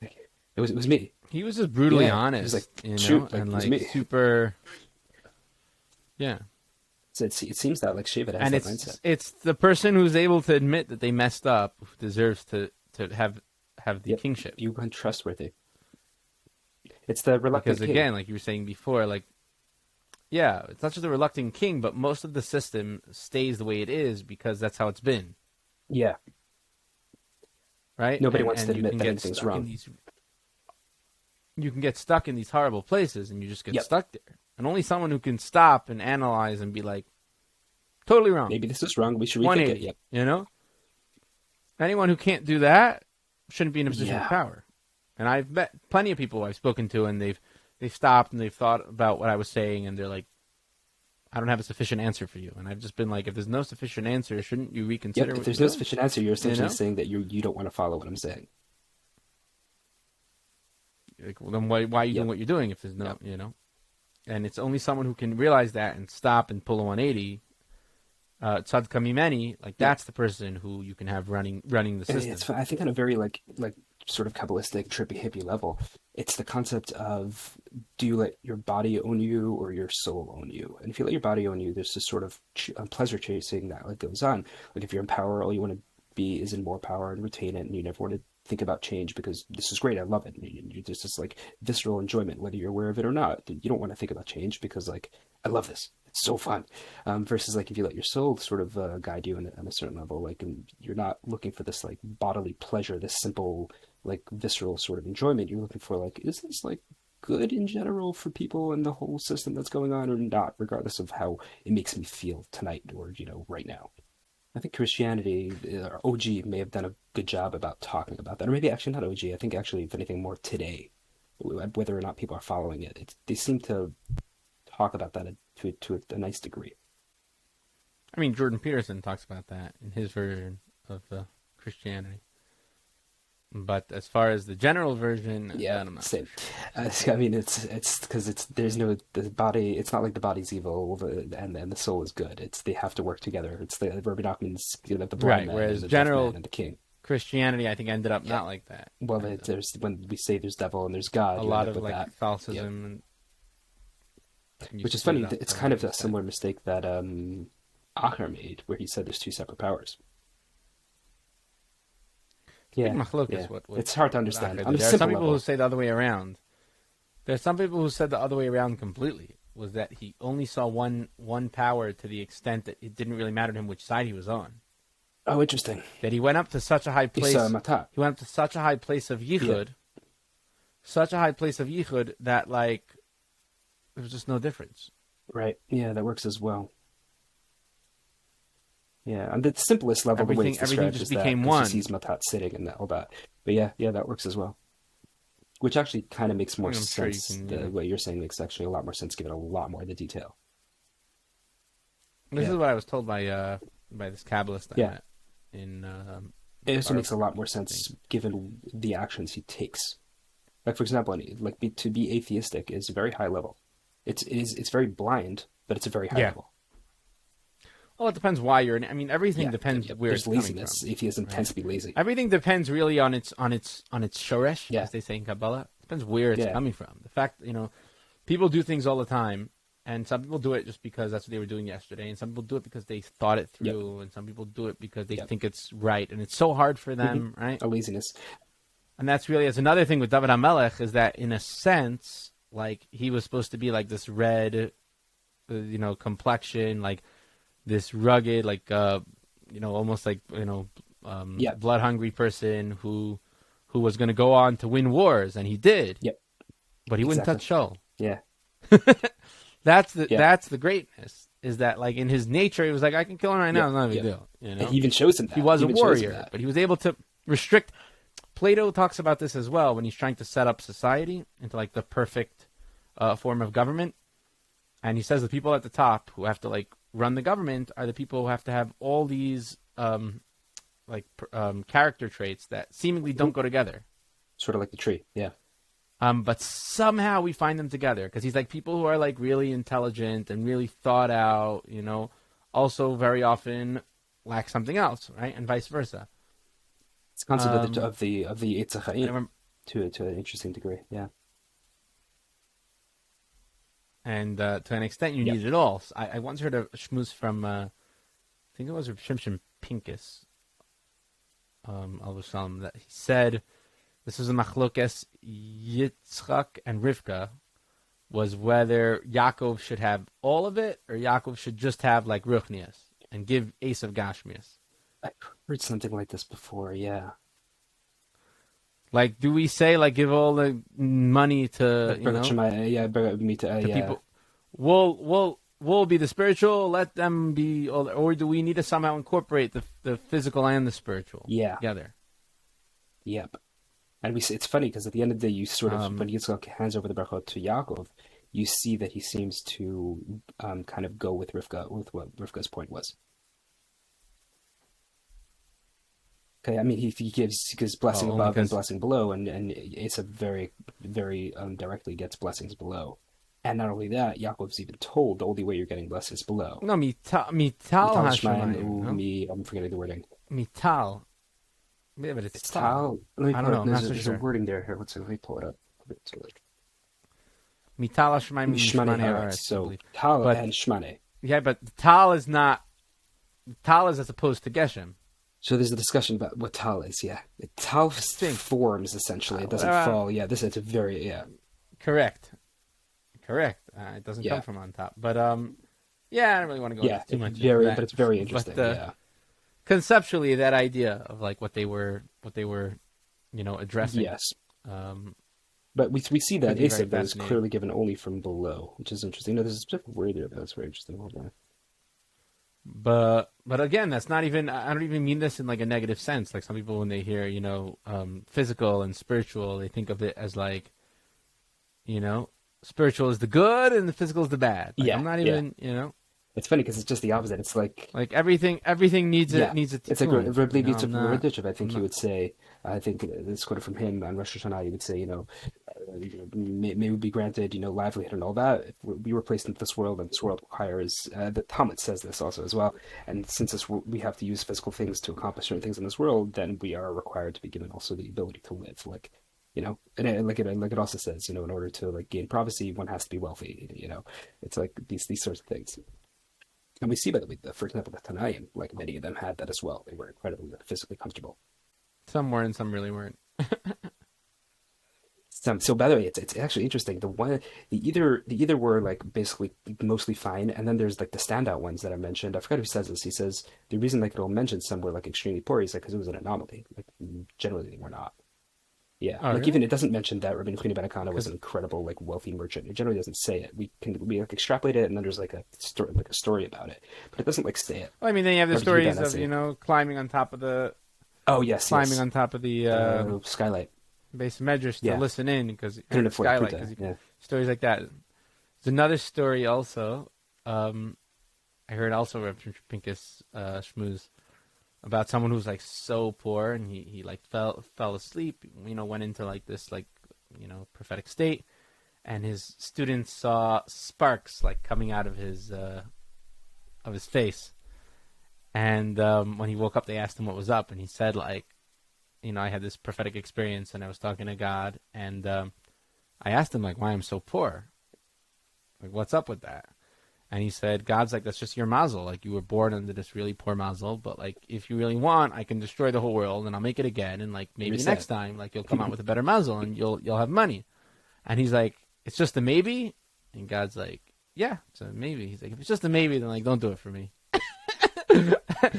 Speaker 2: like, it was me.
Speaker 1: He was just brutally
Speaker 2: Yeah, he was like,
Speaker 1: honest,
Speaker 2: shoot, like
Speaker 1: and
Speaker 2: it was
Speaker 1: like
Speaker 2: me.
Speaker 1: super, yeah.
Speaker 2: So it seems that like Shevet has
Speaker 1: And
Speaker 2: that mindset.
Speaker 1: it's the person who's able to admit that they messed up who deserves to have the
Speaker 2: Yep,
Speaker 1: kingship.
Speaker 2: you untrustworthy. It's the reluctant
Speaker 1: Because
Speaker 2: king.
Speaker 1: again, like you were saying before, like yeah, it's not just the reluctant king, but most of the system stays the way it is because that's how it's been,
Speaker 2: Yeah,
Speaker 1: right?
Speaker 2: nobody
Speaker 1: And
Speaker 2: wants to
Speaker 1: and you
Speaker 2: admit
Speaker 1: can
Speaker 2: that
Speaker 1: get
Speaker 2: anything's
Speaker 1: stuck in
Speaker 2: wrong.
Speaker 1: these you can get stuck in these horrible places, and you just get
Speaker 2: Yep,
Speaker 1: stuck there. And only someone who can stop and analyze and be like, totally wrong,
Speaker 2: maybe this is wrong. We should rethink it.
Speaker 1: 180.
Speaker 2: Yep.
Speaker 1: Anyone who can't do that shouldn't be in a position of
Speaker 2: Yeah.
Speaker 1: power. And I've met plenty of people I've spoken to, and they've stopped and they've thought about what I was saying, and they're like, I don't have a sufficient answer for you. And I've just been like, if there's no sufficient answer, shouldn't you reconsider
Speaker 2: Yep. If
Speaker 1: what
Speaker 2: there's
Speaker 1: you're
Speaker 2: no
Speaker 1: doing?
Speaker 2: sufficient answer, you're essentially
Speaker 1: know?
Speaker 2: saying that you don't want to follow what I'm saying.
Speaker 1: Like, well, then why are you doing
Speaker 2: Yep.
Speaker 1: what you're doing if there's no,
Speaker 2: Yep.
Speaker 1: And it's only someone who can realize that and stop and pull a 180. Tzad Kamimeni, like
Speaker 2: Yep.
Speaker 1: that's the person who you can have running the
Speaker 2: And
Speaker 1: system.
Speaker 2: I think on a very like sort of Kabbalistic, trippy, hippie level, it's the concept of, do you let your body own you or your soul own you? And if you let your body own you, there's this sort of pleasure chasing that like goes on. Like if you're in power, all you want to be is in more power and retain it, and you never want to think about change because this is great, I love it. And there's this like visceral enjoyment, whether you're aware of it or not. You don't want to think about change because like, I love this. It's so fun. Versus like if you let your soul sort of guide you on a certain level, like, and you're not looking for this like bodily pleasure, this simple like visceral sort of enjoyment. You're looking for like, is this like good in general for people and the whole system that's going on or not, regardless of how it makes me feel tonight or right now. I think Christianity, or OG, may have done a good job about talking about that, or maybe actually not OG. I think actually, if anything, more today, whether or not people are following it, they seem to talk about that to a nice degree.
Speaker 1: I mean, Jordan Peterson talks about that in his version of Christianity. But as far as the general version,
Speaker 2: Yeah,
Speaker 1: I'm not
Speaker 2: same.
Speaker 1: sure.
Speaker 2: I mean, it's because there's no, the body. It's not like the body's evil and the soul is good. It's, they have to work together. It's the Rabbi Nachman's, the blind
Speaker 1: Right.
Speaker 2: man and
Speaker 1: Whereas
Speaker 2: the deaf man
Speaker 1: general
Speaker 2: and the king.
Speaker 1: Christianity, I think, ended up
Speaker 2: Yeah.
Speaker 1: not like that.
Speaker 2: Well,
Speaker 1: And,
Speaker 2: there's, when we say there's devil and there's
Speaker 1: a
Speaker 2: God, you end
Speaker 1: lot
Speaker 2: up
Speaker 1: of
Speaker 2: with
Speaker 1: like
Speaker 2: that. Yep.
Speaker 1: Catholicism, and you
Speaker 2: Which is
Speaker 1: split
Speaker 2: funny.
Speaker 1: it up
Speaker 2: It's
Speaker 1: the
Speaker 2: kind
Speaker 1: way
Speaker 2: of
Speaker 1: you
Speaker 2: a
Speaker 1: said.
Speaker 2: similar mistake that Acher made, where he said there's two separate powers.
Speaker 1: Big
Speaker 2: Yeah,
Speaker 1: machlokas.
Speaker 2: yeah.
Speaker 1: What
Speaker 2: It's hard to
Speaker 1: what
Speaker 2: understand
Speaker 1: Acher
Speaker 2: on
Speaker 1: did.
Speaker 2: a
Speaker 1: There are some
Speaker 2: simple
Speaker 1: people who
Speaker 2: level.
Speaker 1: say the other way around. There's some people who said the other way around completely. Was that he only saw one power to the extent that it didn't really matter to him which side he was on.
Speaker 2: Oh, interesting.
Speaker 1: That he went up to such a high
Speaker 2: He saw
Speaker 1: place.
Speaker 2: Matat.
Speaker 1: He went up to such a high place of yichud, that like there was just no difference.
Speaker 2: Right. Yeah, that works as well. Yeah, on the simplest level, the way it's
Speaker 1: Everything
Speaker 2: described
Speaker 1: just
Speaker 2: is that
Speaker 1: became
Speaker 2: because he
Speaker 1: one.
Speaker 2: sees Matat sitting and all that. But yeah, that works as well. Which actually kind of makes more
Speaker 1: I'm sure you
Speaker 2: sense.
Speaker 1: can.
Speaker 2: The way you're saying makes actually a lot more sense, given a lot more of the detail.
Speaker 1: This
Speaker 2: Yeah,
Speaker 1: is what I was told by this Kabbalist I
Speaker 2: yeah.
Speaker 1: met in.
Speaker 2: It also makes a lot more
Speaker 1: I think.
Speaker 2: sense given the actions he takes. Like for example, to be atheistic is a very high level. It's very blind, but it's a very high
Speaker 1: Yeah.
Speaker 2: level.
Speaker 1: Well, it depends why you're in. I mean, everything
Speaker 2: Yeah,
Speaker 1: depends
Speaker 2: yep.
Speaker 1: where
Speaker 2: There's
Speaker 1: it's coming
Speaker 2: laziness.
Speaker 1: from.
Speaker 2: Atheism
Speaker 1: Right?
Speaker 2: tends to be lazy.
Speaker 1: Everything depends really on its shoresh,
Speaker 2: Yeah,
Speaker 1: as they say in Kabbalah. It depends where it's
Speaker 2: yeah,
Speaker 1: coming from. The fact, people do things all the time, and some people do it just because that's what they were doing yesterday, and some people do it because they thought it
Speaker 2: yep,
Speaker 1: through, and some people do it because they
Speaker 2: yep.
Speaker 1: think it's right, and it's so hard for them, right?
Speaker 2: A laziness.
Speaker 1: And that's really, as another thing with David HaMelech, is that in a sense, like he was supposed to be like this red, complexion, like this rugged, like almost like
Speaker 2: Yep,
Speaker 1: blood hungry person who was going to go on to win wars, and he did,
Speaker 2: yep,
Speaker 1: but he wouldn't
Speaker 2: exactly.
Speaker 1: touch Shaul.
Speaker 2: Yeah,
Speaker 1: That's
Speaker 2: yeah,
Speaker 1: the greatness, is that like in his nature, he was like, I can kill him right now,
Speaker 2: yep,
Speaker 1: it's not a big
Speaker 2: yep.
Speaker 1: deal,
Speaker 2: And he even shows him
Speaker 1: He
Speaker 2: that.
Speaker 1: was
Speaker 2: He
Speaker 1: a
Speaker 2: even shows him
Speaker 1: warrior,
Speaker 2: that.
Speaker 1: but he was able to restrict. Plato talks about this as well when he's trying to set up society into like the perfect form of government, and he says the people at the top who have to like run the government are the people who have to have all these character traits that seemingly don't go together.
Speaker 2: Sort of like the tree. Yeah,
Speaker 1: But somehow we find them together because he's like people who are like really intelligent and really thought out, also very often lack something else, right? And vice versa.
Speaker 2: It's a concept
Speaker 1: Um,
Speaker 2: of the Yitzy
Speaker 1: I
Speaker 2: Fink
Speaker 1: remember,
Speaker 2: to an interesting degree. Yeah.
Speaker 1: and to an extent, you
Speaker 2: Yep.
Speaker 1: need it all. So I once heard a shmooze from, I think it was Shimshon Pincus, al Shalom, that he said this was a machlokes Yitzchak and Rivka, was whether Yaakov should have all of it or Yaakov should just have like Ruchnias and give Esav Gashmias.
Speaker 2: I've heard something like this before. Yeah.
Speaker 1: Like, do we say like give all the money to
Speaker 2: Baruch Shemai, yeah, me too,
Speaker 1: to
Speaker 2: yeah.
Speaker 1: people? We'll be the spiritual. Let them be, or do we need to somehow incorporate the physical and the spiritual
Speaker 2: Yeah.
Speaker 1: together?
Speaker 2: Yep. And it's funny because at the end of the day, you sort of, when
Speaker 1: Um,
Speaker 2: Yitzchak hands over the brachot to Yaakov, you see that he seems to kind of go with Rivka, with what Rivka's point was. Okay, I mean, he gives blessing
Speaker 1: only
Speaker 2: above and
Speaker 1: because
Speaker 2: blessing below, and Asa very, very directly gets blessings below. And not only that, Yaakov's even told the only way you're getting blessings below.
Speaker 1: no mital
Speaker 2: Mital Shemaim,
Speaker 1: hashemayim, no
Speaker 2: I'm forgetting the wording.
Speaker 1: mital. Yeah, but it's
Speaker 2: It's
Speaker 1: tal.
Speaker 2: Tal. Let me
Speaker 1: I
Speaker 2: pull
Speaker 1: don't
Speaker 2: it
Speaker 1: know.
Speaker 2: up.
Speaker 1: I'm not so
Speaker 2: There's a
Speaker 1: sure.
Speaker 2: wording there. Here, let me pull it up. So, like,
Speaker 1: Mital hashemayim
Speaker 2: Shmane
Speaker 1: mishmane
Speaker 2: Haaretz.
Speaker 1: haaretz, I
Speaker 2: So
Speaker 1: believe.
Speaker 2: Tal
Speaker 1: But
Speaker 2: and Shmane.
Speaker 1: yeah, but tal is not tal is as opposed to geshem.
Speaker 2: So there's a discussion about what Tal is. Yeah, Tal
Speaker 1: Think.
Speaker 2: forms essentially. It doesn't
Speaker 1: Uh,
Speaker 2: fall. Yeah, this it's a very
Speaker 1: Correct. It doesn't come
Speaker 2: yeah
Speaker 1: from on top. But yeah, I don't really want to go
Speaker 2: yeah.
Speaker 1: into too
Speaker 2: It's
Speaker 1: much into
Speaker 2: very,
Speaker 1: that.
Speaker 2: but it's very interesting.
Speaker 1: But
Speaker 2: Yeah.
Speaker 1: conceptually, that idea of like what they were, addressing,
Speaker 2: Yes.
Speaker 1: um,
Speaker 2: But we see
Speaker 1: could
Speaker 2: that
Speaker 1: be very
Speaker 2: Asaph though is
Speaker 1: fascinating.
Speaker 2: clearly given only from below, which is interesting. No, there's a specific word there, but that's very interesting. Hold on.
Speaker 1: But again, that's not even. I don't even mean this in like a negative sense. Like some people, when they hear physical and spiritual, they think of it as like, spiritual is the good and the physical is the bad. Like
Speaker 2: Yeah,
Speaker 1: I'm not
Speaker 2: yeah.
Speaker 1: even.
Speaker 2: It's funny because it's just the opposite. It's like
Speaker 1: Everything needs
Speaker 2: yeah,
Speaker 1: a
Speaker 2: it's like
Speaker 1: tikkun.
Speaker 2: Reb Levi
Speaker 1: I'm not.
Speaker 2: Yitzchak, I
Speaker 1: I'm
Speaker 2: think he
Speaker 1: not.
Speaker 2: would say. I think this quoted from him on Rosh Hashanah. He would say, may we be granted, livelihood and all that. If we were placed into this world, and this world requires. The Talmud says this also as well. And since we have to use physical things to accomplish certain things in this world, then we are required to be given also the ability to live. And like it also says, in order to like gain privacy, one has to be wealthy. It's like these sorts of things. And we see, by the way, for example, the Tanaim, like many of them had that as well. They were incredibly physically comfortable.
Speaker 1: Some were and some really weren't.
Speaker 2: So by the way, it's actually interesting. The either were like basically mostly fine, and then there's like the standout ones that I mentioned. I forgot who says this. He says the reason like it'll mention some were like extremely poor is like because it was an anomaly. Like generally they were not. Yeah,
Speaker 1: Oh,
Speaker 2: like
Speaker 1: really?
Speaker 2: even it doesn't mention that Rabbi Nachman ben Akana was
Speaker 1: Because
Speaker 2: an incredible like wealthy merchant. It generally doesn't say it. We like extrapolate it, and then there's like a story about it, but it doesn't like say it.
Speaker 1: I mean, then you have the
Speaker 2: Rabbi Yehuda
Speaker 1: stories of
Speaker 2: Nasi.
Speaker 1: climbing on top of the
Speaker 2: Oh yes,
Speaker 1: climbing
Speaker 2: yes.
Speaker 1: on top of the
Speaker 2: Skylight.
Speaker 1: base of Medrash to
Speaker 2: Yeah.
Speaker 1: listen in because
Speaker 2: Couldn't afford
Speaker 1: skylight.
Speaker 2: Pruta.
Speaker 1: Because
Speaker 2: Yeah.
Speaker 1: stories like that. There's another story also. I heard also Reb Pincus Shmooze about someone who's like so poor and he like fell asleep. Went into like this like prophetic state, and his students saw sparks like coming out of his face. And when he woke up, they asked him what was up, and he said like, I had this prophetic experience, and I was talking to God, and I asked him like why I'm so poor, like what's up with that. And he said, God's like, that's just your mazel. Like, you were born under this really poor mazel, but like, if you really want, I can destroy the whole world and I'll make it again. And like, maybe
Speaker 2: Reset.
Speaker 1: next time, like, you'll come out with a better mazel and you'll have money. And he's like, it's just a maybe. And God's like, yeah, it's a maybe. He's like, if it's just a maybe, then like, don't do it for me.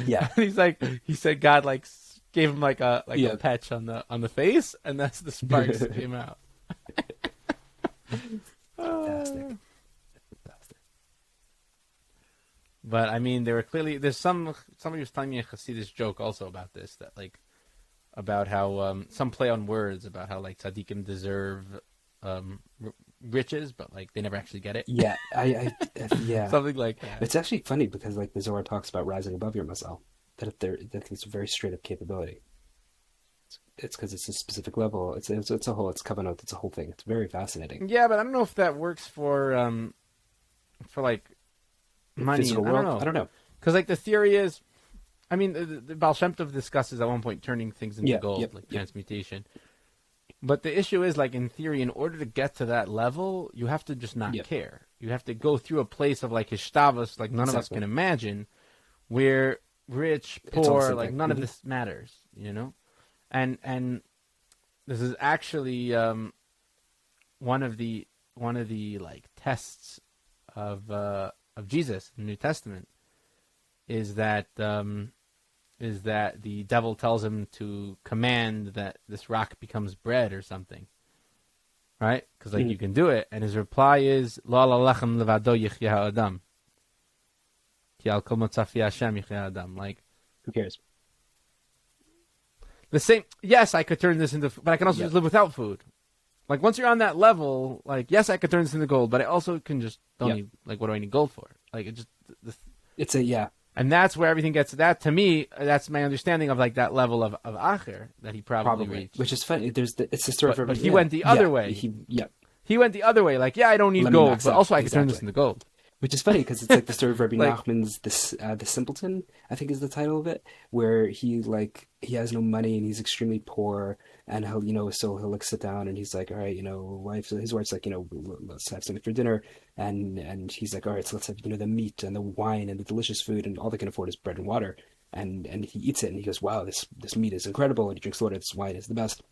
Speaker 2: Yeah.
Speaker 1: And he's like, he said God like gave him like a
Speaker 2: Yeah.
Speaker 1: a patch on the face, and that's the sparks that came out.
Speaker 2: Fantastic.
Speaker 1: But I mean, there were clearly somebody was telling me a Hasidus joke also about this, that like about how some play on words about how like tzaddikim deserve riches, but like they never actually get it.
Speaker 2: Yeah, yeah.
Speaker 1: Something like that.
Speaker 2: It's actually funny because like the Zohar talks about rising above your mazal, that it's a very straight up capability. It's because it's a specific level. It's a whole. It's covenant. It's a whole thing. It's very fascinating.
Speaker 1: Yeah, but I don't know if that works for like
Speaker 2: The
Speaker 1: money.
Speaker 2: physical
Speaker 1: I don't
Speaker 2: world.
Speaker 1: know.
Speaker 2: I don't know.
Speaker 1: Because like the theory is, I mean, the Baal Shem Tov discusses at one point turning things into
Speaker 2: Yeah.
Speaker 1: gold,
Speaker 2: Yep.
Speaker 1: like
Speaker 2: Yep.
Speaker 1: transmutation. But the issue is, like in theory, in order to get to that level, you have to just not
Speaker 2: Yep.
Speaker 1: care. You have to go through a place of like hishtavos, like none of us
Speaker 2: Exactly.
Speaker 1: can imagine, where rich,
Speaker 2: It's all the
Speaker 1: poor,
Speaker 2: same
Speaker 1: like
Speaker 2: thing.
Speaker 1: none of
Speaker 2: Mhm.
Speaker 1: this matters, you know. And this is actually one of the like tests of Jesus in the New Testament is that the devil tells him to command that this rock becomes bread or something, right? Because like you
Speaker 2: Mhm.
Speaker 1: can do it, and his reply is "Lo ala lechem levado yichya ha'adam, ki al kol motzafi Hashem yichya ha'adam." Like
Speaker 2: Who cares?
Speaker 1: the same. Yes, I could turn this into, but I can also
Speaker 2: Yep.
Speaker 1: just live without food. Like once you're on that level, like yes, I could turn this into gold, but I also can just don't
Speaker 2: Yep.
Speaker 1: need, like what do I need gold for? Like it just
Speaker 2: It's a yeah.
Speaker 1: and that's where everything gets. That to me, that's my understanding of like that level of acher that he probably
Speaker 2: Probably,
Speaker 1: reached.
Speaker 2: which is funny. It's the story
Speaker 1: But
Speaker 2: for
Speaker 1: he
Speaker 2: yeah.
Speaker 1: went the other
Speaker 2: Yeah.
Speaker 1: way.
Speaker 2: Yeah.
Speaker 1: He went the other way. Like, yeah, I don't need
Speaker 2: Let me
Speaker 1: gold,
Speaker 2: max
Speaker 1: but
Speaker 2: out.
Speaker 1: also I could turn this
Speaker 2: Exactly.
Speaker 1: into gold.
Speaker 2: Which is funny because it's like the story of Rabbi
Speaker 1: Like,
Speaker 2: Nachman's the Simpleton, I think is the title of it, where he has no money and he's extremely poor, and he'll like sit down and he's like, all right, his wife's like, let's have something for dinner, and he's like, all right, so let's have the meat and the wine and the delicious food, and all they can afford is bread and water, and he eats it and he goes, wow, this meat is incredible, and he drinks water, this wine is the best,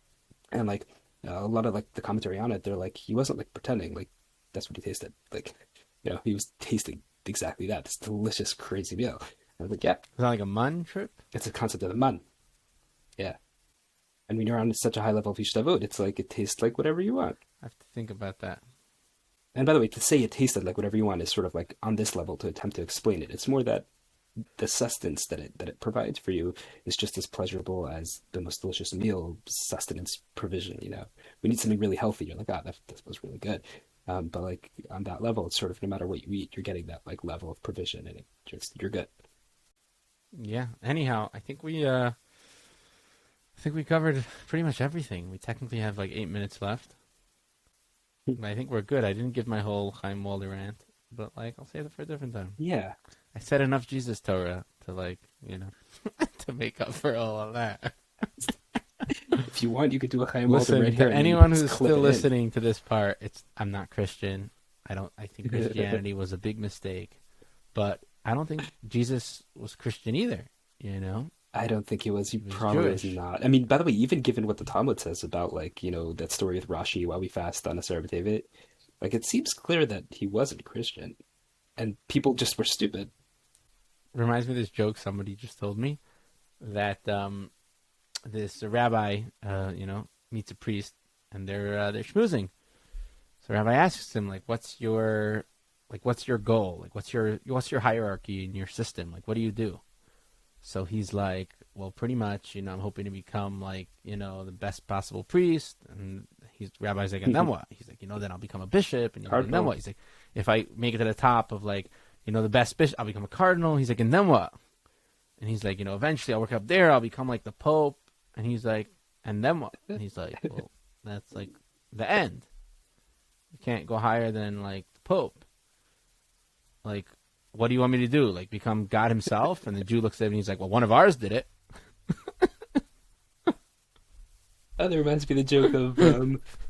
Speaker 2: and like a lot of like the commentary on it, they're like, he wasn't like pretending, like that's what he tasted, like. He was tasting exactly that. This delicious, crazy meal. I was like, yeah,
Speaker 1: is that like a mun trip?
Speaker 2: it's a concept of the man. Yeah. And when you're on such a high level of Ishtavut, it's like it tastes like whatever you want.
Speaker 1: I have to think about that.
Speaker 2: And by the way, to say it tasted like whatever you want is sort of like on this level to attempt to explain it. It's more that the sustenance that it provides for you is just as pleasurable as the most delicious meal sustenance provision. We need something really healthy. You're like, that was really good. But like on that level, it's sort of no matter what you eat, you're getting that like level of provision, and you're good.
Speaker 1: Yeah. Anyhow, I think we covered pretty much everything. We technically have like 8 minutes left, but I think we're good. I didn't give my whole Chaim Walder rant, but like I'll save it for a different time.
Speaker 2: Yeah.
Speaker 1: I said enough Jesus Torah to like to make up for all of that.
Speaker 2: If you want, you could do a Chaim Walder
Speaker 1: Listen,
Speaker 2: right here.
Speaker 1: to
Speaker 2: and then you
Speaker 1: anyone
Speaker 2: can just
Speaker 1: who's
Speaker 2: clip
Speaker 1: still
Speaker 2: it in.
Speaker 1: listening to this part, I'm not Christian. I think Christianity was a big mistake, but I don't think Jesus was Christian either.
Speaker 2: I don't think he was. He
Speaker 1: was
Speaker 2: probably was
Speaker 1: Jewish.
Speaker 2: not. I mean, by the way, even given what the Talmud says about like that story with Rashi while we fast on a B'Tevet, like it seems clear that he wasn't Christian, and people just were stupid.
Speaker 1: Reminds me of this joke somebody just told me that this rabbi, meets a priest and they're schmoozing. So the rabbi asks him like, "What's your goal? Like, what's your hierarchy in your system? Like, what do you do?" So he's like, "Well, pretty much, I'm hoping to become like, the best possible priest." And rabbi's like, "And then what?" He's like, "Then I'll become a bishop." And, and then what? He's like, "If I make it to the top of like, the best bishop, I'll become a cardinal." He's like, "And then what?" And he's like, "Eventually I'll work up there. I'll become like the Pope." And he's like, "And then what?" And he's like, "Well, that's like the end. You can't go higher than like the Pope. Like, what do you want me to do? Like, become God himself?" And the Jew looks at him and he's like, "Well, one of ours did it."
Speaker 2: Oh, that reminds me of the joke of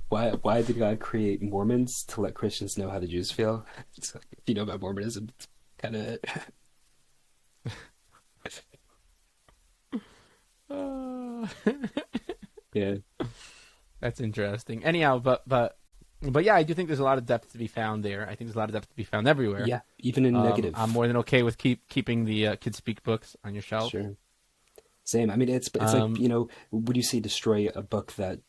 Speaker 2: why did God create Mormons to let Christians know how the Jews feel? It's like, if you know about Mormonism, it's kind of yeah.
Speaker 1: That's interesting. Anyhow, but yeah, I do think there's a lot of depth to be found there. I think there's a lot of depth to be found everywhere.
Speaker 2: Yeah, even in negative.
Speaker 1: I'm more than okay with keeping the Kids Speak books on your shelf.
Speaker 2: Sure. Same. I mean, it's like, would you say destroy a book that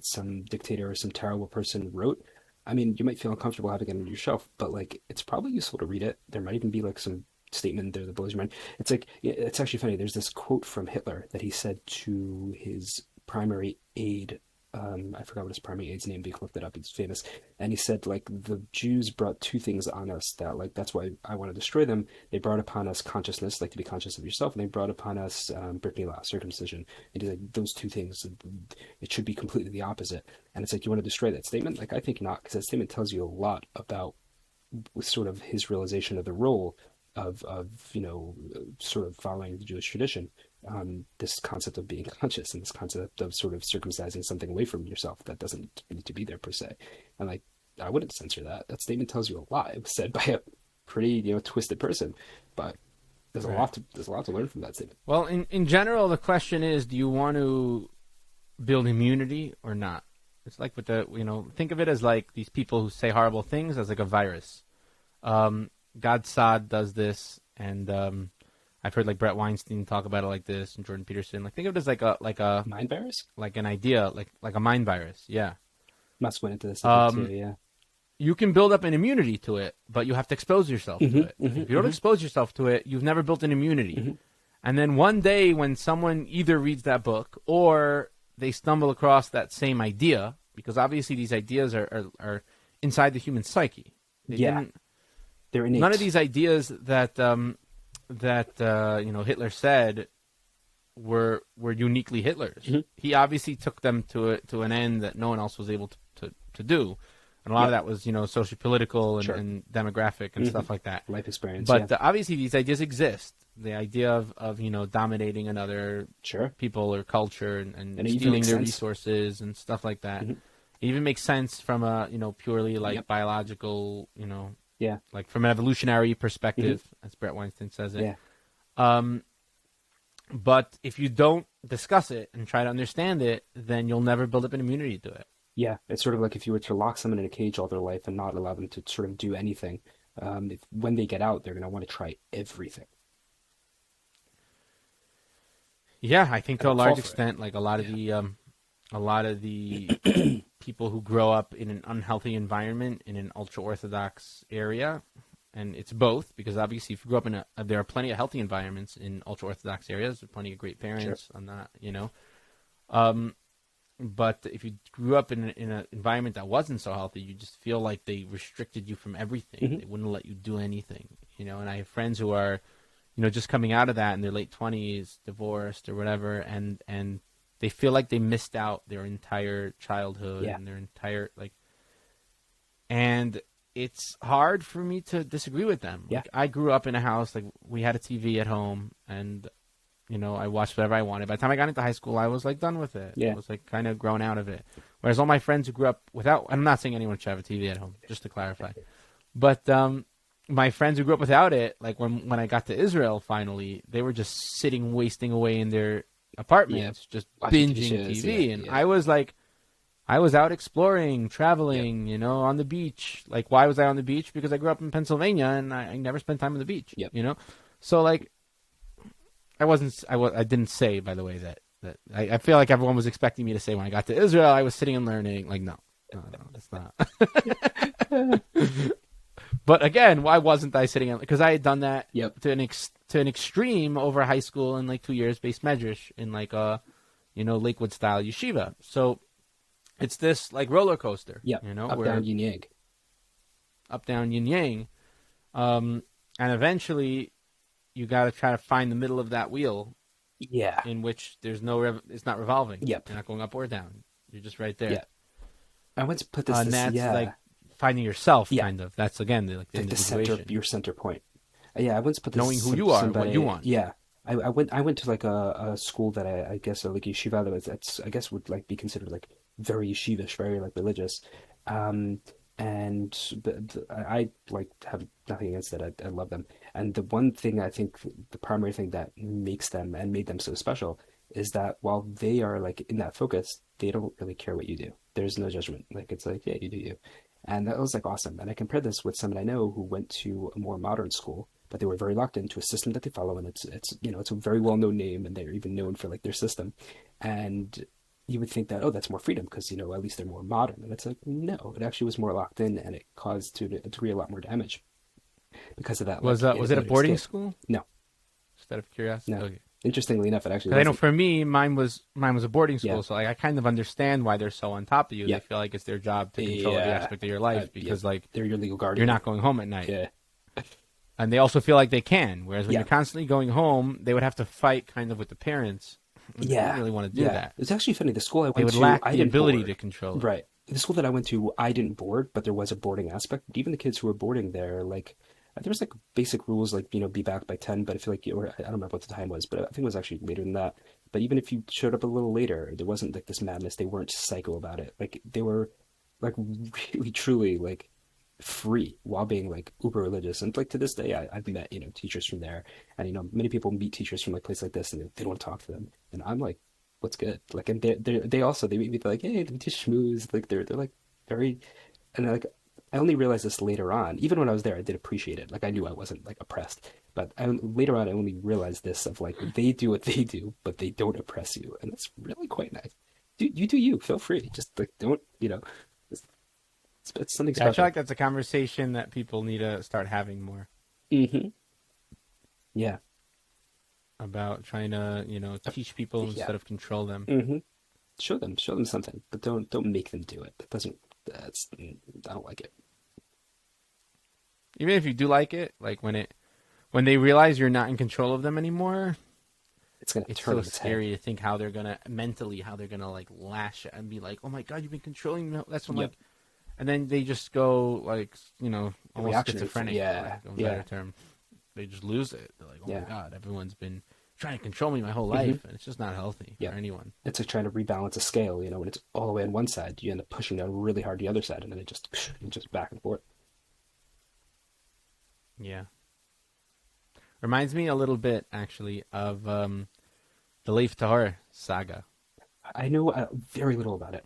Speaker 2: some dictator or some terrible person wrote? I mean, you might feel uncomfortable having it on your shelf, but like, it's probably useful to read it. There might even be like some statement there that blows your mind. It's like, it's actually funny. There's this quote from Hitler that he said to his primary aide I forgot what his primary aide's name, but you can look that up. He's famous. And he said, like, the Jews brought two things on us that, like, that's why I want to destroy them. They brought upon us consciousness, like to be conscious of yourself, and they brought upon us Brit Milah, circumcision. And he's like, those two things, it should be completely the opposite. And it's like, you want to destroy that statement? Like, I think not, because that statement tells you a lot about sort of his realization of the role of sort of following the Jewish tradition, this concept of being conscious and this concept of sort of circumcising something away from yourself that doesn't need to be there per se. And like, I wouldn't censor that. That statement tells you a lot. It was said by a pretty twisted person, but there's a lot to learn from that statement.
Speaker 1: Well, in general, the question is, do you want to build immunity or not? It's like with the, think of it as like these people who say horrible things as like a virus. God Saad does this, and I've heard like Brett Weinstein talk about it like this, and Jordan Peterson. Like, think of it as like a
Speaker 2: mind virus,
Speaker 1: like an idea, like a mind virus. Yeah.
Speaker 2: Must went into this too. Yeah.
Speaker 1: You can build up an immunity to it, but you have to expose yourself to it. If you don't expose yourself to it, you've never built an immunity. And then one day when someone either reads that book or they stumble across that same idea, because obviously these ideas are inside the human psyche.
Speaker 2: They're innate.
Speaker 1: None of these ideas that Hitler said were uniquely Hitler's. He obviously took them to an end that no one else was able to do. And a lot of that was, socio-political and demographic and stuff like that.
Speaker 2: Life experience.
Speaker 1: But obviously these ideas exist. The idea of dominating another people or culture and stealing their resources and stuff like that. It even makes sense from a, purely like biological, like from an evolutionary perspective, as Brett Weinstein says it. But if you don't discuss it and try to understand it, then you'll never build up an immunity to it.
Speaker 2: Yeah, it's sort of like if you were to lock someone in a cage all their life and not allow them to sort of do anything, when they get out, they're going to want to try everything.
Speaker 1: Yeah, I think to a large extent, like a lot of the people who grow up in an unhealthy environment in an ultra-Orthodox area, and it's both, because obviously if you grow up there are plenty of healthy environments in ultra-Orthodox areas, there are plenty of great parents. I'm not, but if you grew up in an environment that wasn't so healthy, you just feel like they restricted you from everything. They wouldn't let you do anything, and I have friends who are, just coming out of that in their late 20s, divorced or whatever, and they feel like they missed out their entire childhood and their entire, and it's hard for me to disagree with them. Like, I grew up in a house, like, we had a TV at home, and I watched whatever I wanted. By the time I got into high school, I was like done with it. I was like kind of grown out of it. Whereas all my friends who grew up without, I'm not saying anyone should have a TV at home, just to clarify. But my friends who grew up without it, like when I got to Israel finally, they were just sitting, wasting away in their apartments, just
Speaker 2: watching
Speaker 1: binging TV. And I was like, I was out exploring, traveling, on the beach. Like, why was I on the beach? Because I grew up in Pennsylvania and I never spent time on the beach, So like, I didn't say, by the way, that I feel like everyone was expecting me to say when I got to Israel, I was sitting and learning. Like, no, that's not. But again, why wasn't I sitting in? Because I had done that to an extreme over high school in like 2 years, based medrash in like a, Lakewood style yeshiva. So it's this like roller coaster,
Speaker 2: up, down, yin yang,
Speaker 1: up, down, yin yang, and eventually you got to try to find the middle of that wheel. In which there's it's not revolving. You're not going up or down. You're just right there.
Speaker 2: I went to put this.
Speaker 1: And that's like finding yourself, kind of. That's again the
Speaker 2: center, your center point. I went to put this.
Speaker 1: Knowing who you are, what you want.
Speaker 2: I went to like a school that I guess like yeshiva that's I guess would like be considered like very yeshivish, very like religious. But I like have nothing against that. I love them. And the one thing I think, the primary thing that makes them and made them so special is that while they are like in that focus, they don't really care what you do. There's no judgment. Like, it's like, yeah, you do you. And that was like awesome. And I compared this with someone I know who went to a more modern school, but they were very locked into a system that they follow. And it's a very well-known name, and they're even known for like their system. And you would think that, oh, that's more freedom because, at least they're more modern. And it's like, no, it actually was more locked in, and it caused, to a degree, a lot more damage because of that.
Speaker 1: Was it a boarding school?
Speaker 2: No.
Speaker 1: Just out of curiosity?
Speaker 2: No.
Speaker 1: Okay.
Speaker 2: Interestingly enough, it actually
Speaker 1: 'Cause I know
Speaker 2: wasn't.
Speaker 1: for me, mine was a boarding
Speaker 2: Yeah,
Speaker 1: school, so like I kind of understand why they're so on top of you. They
Speaker 2: yeah,
Speaker 1: feel like it's their job to control every
Speaker 2: yeah,
Speaker 1: aspect of your life
Speaker 2: yeah.
Speaker 1: because like
Speaker 2: They're your legal
Speaker 1: you're
Speaker 2: guardian.
Speaker 1: not going home at night.
Speaker 2: Yeah,
Speaker 1: And they also feel like they can. Whereas when
Speaker 2: yeah,
Speaker 1: you're constantly going home, they would have to fight kind of with the parents. And they don't
Speaker 2: yeah,
Speaker 1: really want to do
Speaker 2: yeah.
Speaker 1: that.
Speaker 2: It's actually funny. The school I
Speaker 1: They
Speaker 2: went
Speaker 1: would
Speaker 2: to,
Speaker 1: lack
Speaker 2: I
Speaker 1: the
Speaker 2: didn't
Speaker 1: ability to
Speaker 2: board.
Speaker 1: control it.
Speaker 2: Right. The school that I went to, I didn't board, but there was a boarding aspect. Even the kids who were boarding there, like, there was like basic rules, like, be back by 10, but I feel like, or I don't remember what the time was, but I think it was actually later than that. But even if you showed up a little later, there wasn't like this madness. They weren't psycho about it. Like, they were like really, truly like free while being like uber religious. And like to this day, I've met, teachers from there. And, many people meet teachers from like places like this and they don't want to talk to them. And I'm like, what's good? Like, and they meet me, they're like, hey, we teach schmooze. Like, they're like very, and like, I only realized this later on. Even when I was there, I did appreciate it. Like, I knew I wasn't like oppressed. But later on, I only realized this of like, they do what they do, but they don't oppress you. And that's really quite nice. You do you. Feel free. Just like, don't, it's, it's something
Speaker 1: Yeah, I feel
Speaker 2: special.
Speaker 1: like that's a conversation that people need to start having more
Speaker 2: Hmm. Yeah.
Speaker 1: about trying to, teach people
Speaker 2: Yeah.
Speaker 1: instead of control them.
Speaker 2: Hmm. Show them something, but don't make them do it. That doesn't, I don't like it.
Speaker 1: Even if you do like it, like when they realize you're not in control of them anymore,
Speaker 2: It's going to
Speaker 1: it's
Speaker 2: turn
Speaker 1: so
Speaker 2: on its head.
Speaker 1: scary to think how they're gonna like lash and be like, "Oh my God, you've been controlling me." That's when
Speaker 2: Yep.
Speaker 1: like, and then they just go like, almost
Speaker 2: Reactionary.
Speaker 1: schizophrenic, for
Speaker 2: Yeah.
Speaker 1: lack of a better
Speaker 2: Yeah.
Speaker 1: term. They just lose it. They're like, "Oh my
Speaker 2: Yeah.
Speaker 1: God, everyone's been trying to control me my whole
Speaker 2: Hmm.
Speaker 1: life," and it's just not healthy for
Speaker 2: Yep.
Speaker 1: anyone.
Speaker 2: It's like trying to rebalance a scale, when it's all the way on one side, you end up pushing down really hard the other side, and then it just back and forth.
Speaker 1: Yeah, reminds me a little bit actually of the Leif Tahor saga.
Speaker 2: I know very little about it.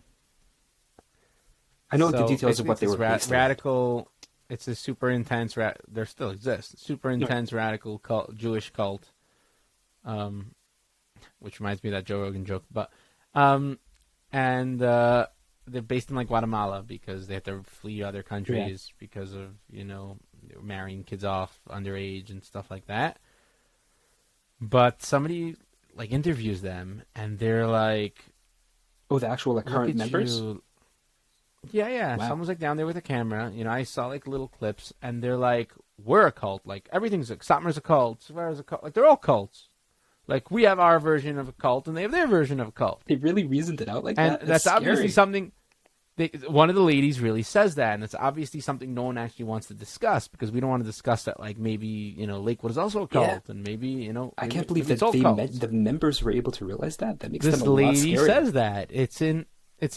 Speaker 2: I know the
Speaker 1: So
Speaker 2: details of
Speaker 1: basically,
Speaker 2: what
Speaker 1: it's
Speaker 2: they
Speaker 1: this
Speaker 2: were based around.
Speaker 1: radical. It's a super intense. There still exists super
Speaker 2: No.
Speaker 1: intense radical cult, Jewish cult, um, which reminds me of that Joe Rogan joke. But and they're based in like Guatemala because they have to flee other
Speaker 2: Yeah.
Speaker 1: countries because of they were marrying kids off underage and stuff like that. But somebody like interviews them and they're like,
Speaker 2: Oh, the actual like
Speaker 1: "Look
Speaker 2: current
Speaker 1: at
Speaker 2: members?
Speaker 1: you." Yeah, yeah.
Speaker 2: Wow.
Speaker 1: Someone's like down there with a camera. I saw like little clips, and they're like, "We're a cult. Like everything's a Satmar's a cult. Savara's a cult. Like they're all cults. Like we have our version of a cult, and they have their version of a cult."
Speaker 2: They really reasoned it out like
Speaker 1: And
Speaker 2: that? That's
Speaker 1: that's obviously
Speaker 2: scary.
Speaker 1: something. One of the ladies really says that, and it's obviously something no one actually wants to discuss because we don't want to discuss that. Like maybe Lakewood is also a
Speaker 2: Yeah.
Speaker 1: cult, and maybe
Speaker 2: I
Speaker 1: maybe,
Speaker 2: can't believe
Speaker 1: maybe it's
Speaker 2: that
Speaker 1: all cults.
Speaker 2: the members were able to realize that. That makes them
Speaker 1: This
Speaker 2: a lot
Speaker 1: lady
Speaker 2: scarier.
Speaker 1: says that it's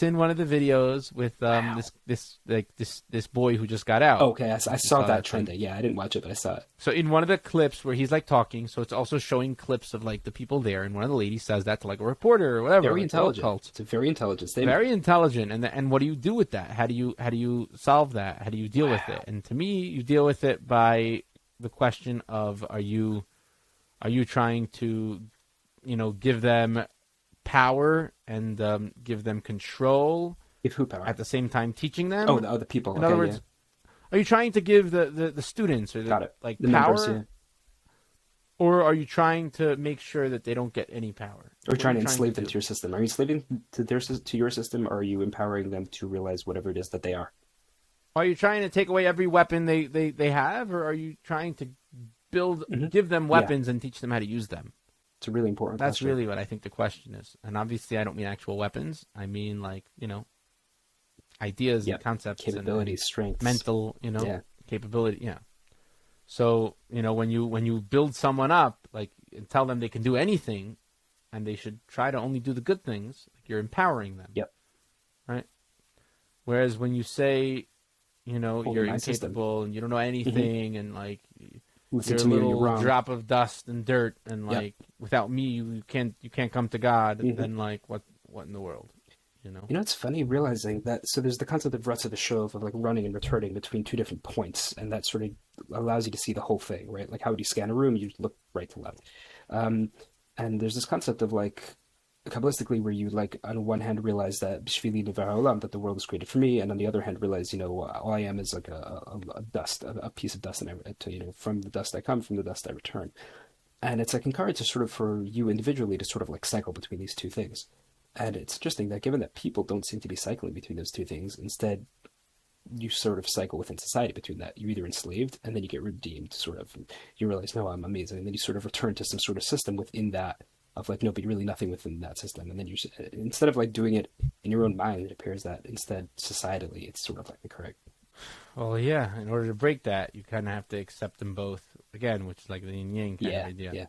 Speaker 1: in one of the videos with
Speaker 2: Wow.
Speaker 1: this boy who just got out.
Speaker 2: Okay, I
Speaker 1: You
Speaker 2: saw that
Speaker 1: thing.
Speaker 2: trending. Yeah, I didn't watch it, but I saw it.
Speaker 1: So in one of the clips where he's like talking, so it's also showing clips of like the people there, and one of the ladies says that to like a reporter or whatever.
Speaker 2: Very
Speaker 1: Like, they're all
Speaker 2: intelligent.
Speaker 1: cults.
Speaker 2: It's a very intelligent statement.
Speaker 1: Very intelligent, and what do you do with that? How do you solve that? How do you deal with it? And to me, you deal with it by the question of are you trying to give them power and give them control
Speaker 2: Give who power?
Speaker 1: at the same time teaching them?
Speaker 2: Oh, the other people.
Speaker 1: In
Speaker 2: Okay,
Speaker 1: other words, are you trying to give the students or
Speaker 2: Got it.
Speaker 1: like
Speaker 2: The
Speaker 1: power,
Speaker 2: members, yeah.
Speaker 1: or are you trying to make sure that they don't get any power?
Speaker 2: Or
Speaker 1: What are
Speaker 2: trying
Speaker 1: you
Speaker 2: to enslave them
Speaker 1: do?
Speaker 2: to your system. Are you enslaving to your system, or are you empowering them to realize whatever it is that they are?
Speaker 1: Are you trying to take away every weapon they have, or are you trying to
Speaker 2: Mhm.
Speaker 1: give them
Speaker 2: Yeah.
Speaker 1: weapons and teach them how to use them?
Speaker 2: It's a really important
Speaker 1: That's
Speaker 2: question.
Speaker 1: really what I think the question is. And obviously, I don't mean actual weapons. I mean like ideas
Speaker 2: Yep.
Speaker 1: and concepts
Speaker 2: Capabilities,
Speaker 1: and
Speaker 2: strengths.
Speaker 1: mental
Speaker 2: Yeah.
Speaker 1: capability. Yeah. So when you build someone up like and tell them they can do anything, and they should try to only do the good things, like you're empowering them.
Speaker 2: Yep.
Speaker 1: Right. Whereas when you say
Speaker 2: Only
Speaker 1: you're
Speaker 2: my system.
Speaker 1: incapable and you don't know anything and like
Speaker 2: Listen
Speaker 1: you're a
Speaker 2: to me or you're
Speaker 1: little
Speaker 2: wrong.
Speaker 1: drop of dust and dirt and
Speaker 2: Yep.
Speaker 1: like without me you can't come to God,
Speaker 2: Mhm.
Speaker 1: then like what in the world,
Speaker 2: It's funny realizing that. So there's the concept of Rutsa the Shove of like running and returning between two different points, and that sort of allows you to see the whole thing, right? Like how would you scan a room? You look right to left. And there's this concept of like kabbalistically where you like on one hand realize that b'shvili nevar ha'olam, that the world was created for me, and on the other hand realize all I am is like a dust, a piece of dust, and from the dust I come, from the dust I return. And it's like encouraged to sort of for you individually to sort of like cycle between these two things. And it's interesting that given that people don't seem to be cycling between those two things, instead you sort of cycle within society between that. You're either enslaved and then you get redeemed, sort of. You realize, no, I'm amazing. And then you sort of return to some sort of system within that of like, no, but really nothing within that system. And then you, instead of like doing it in your own mind, it appears that instead societally, it's sort of like the correct.
Speaker 1: Well, yeah. In order to break that, you kind of have to accept them both again, which is like the yin yang kind of idea.
Speaker 2: Yeah.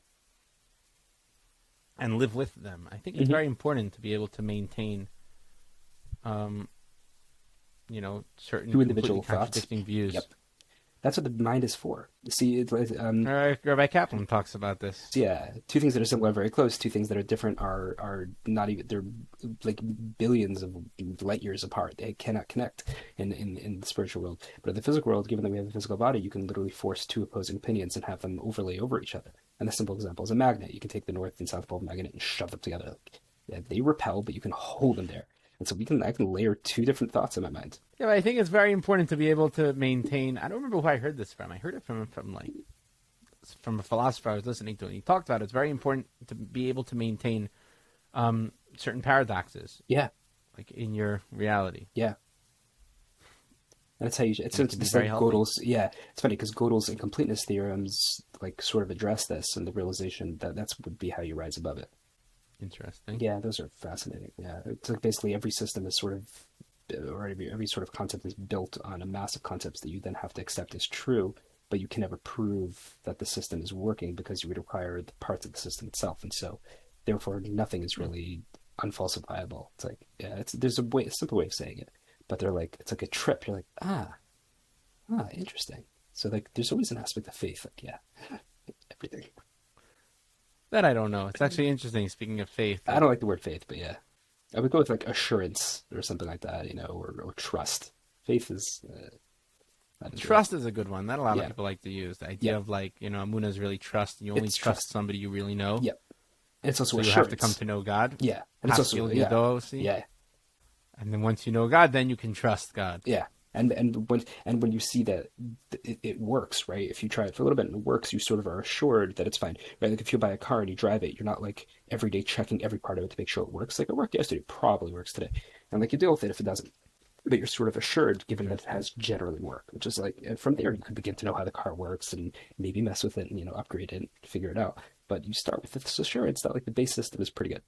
Speaker 1: And live with them. I think it's very important to be able to maintain, certain
Speaker 2: Two individual
Speaker 1: contradicting
Speaker 2: thoughts.
Speaker 1: views.
Speaker 2: Yep. That's what the mind is for. See,
Speaker 1: Rabbi Kaplan talks about this.
Speaker 2: yeah, two things that are similar are very close. Two things that are different are not even, they're like billions of light years apart. They cannot connect in the spiritual world. But in the physical world, given that we have a physical body, you can literally force two opposing opinions and have them overlay over each other. And the simple example is a magnet. You can take the north and south pole magnet and shove them together. Yeah, they repel, but you can hold them there. And so I can layer two different thoughts in my mind.
Speaker 1: Yeah, but I think it's very important to be able to maintain. I don't remember who I heard this from. I heard it from a philosopher I was listening to, and he talked about it's very important to be able to maintain certain paradoxes.
Speaker 2: Yeah,
Speaker 1: like in your reality.
Speaker 2: Yeah, and that's how you. It's like
Speaker 1: very healthy.
Speaker 2: Gödel's. Yeah, it's funny because Gödel's incompleteness theorems like sort of address this and the realization that that's would be how you rise above it.
Speaker 1: Interesting.
Speaker 2: Yeah, those are fascinating. Yeah, it's like basically every system is sort of, or every sort of concept is built on a mass of concepts that you then have to accept as true, but you can never prove that the system is working because you would require the parts of the system itself, and so therefore nothing is really unfalsifiable. It's like, yeah, there's a simple way of saying it, but they're like, it's like a trip. You're like, interesting. So like, there's always an aspect of faith. Like, yeah, everything.
Speaker 1: That I don't know. It's actually interesting. Speaking of faith,
Speaker 2: I don't like the word faith, but yeah, I would go with like assurance or something like that, or trust. Faith is
Speaker 1: trust is a good one. That a lot of people like to use. The idea of like, Amunah is really trust. You only trust somebody you really know.
Speaker 2: Yep. And it's also
Speaker 1: so
Speaker 2: assurance.
Speaker 1: You have to come to know God.
Speaker 2: Yeah. And it's also
Speaker 1: yeah. And then once you know God, then you can trust God.
Speaker 2: Yeah. And when you see that it works, right? If you try it for a little bit and it works, you sort of are assured that it's fine, right? Like if you buy a car and you drive it, you're not like every day checking every part of it to make sure it works. Like it worked yesterday, it probably works today, and like you deal with it if it doesn't. But you're sort of assured, given that it has generally worked, which is like, and from there you could begin to know how the car works and maybe mess with it and upgrade it and figure it out. But you start with this assurance that like the base system is pretty good.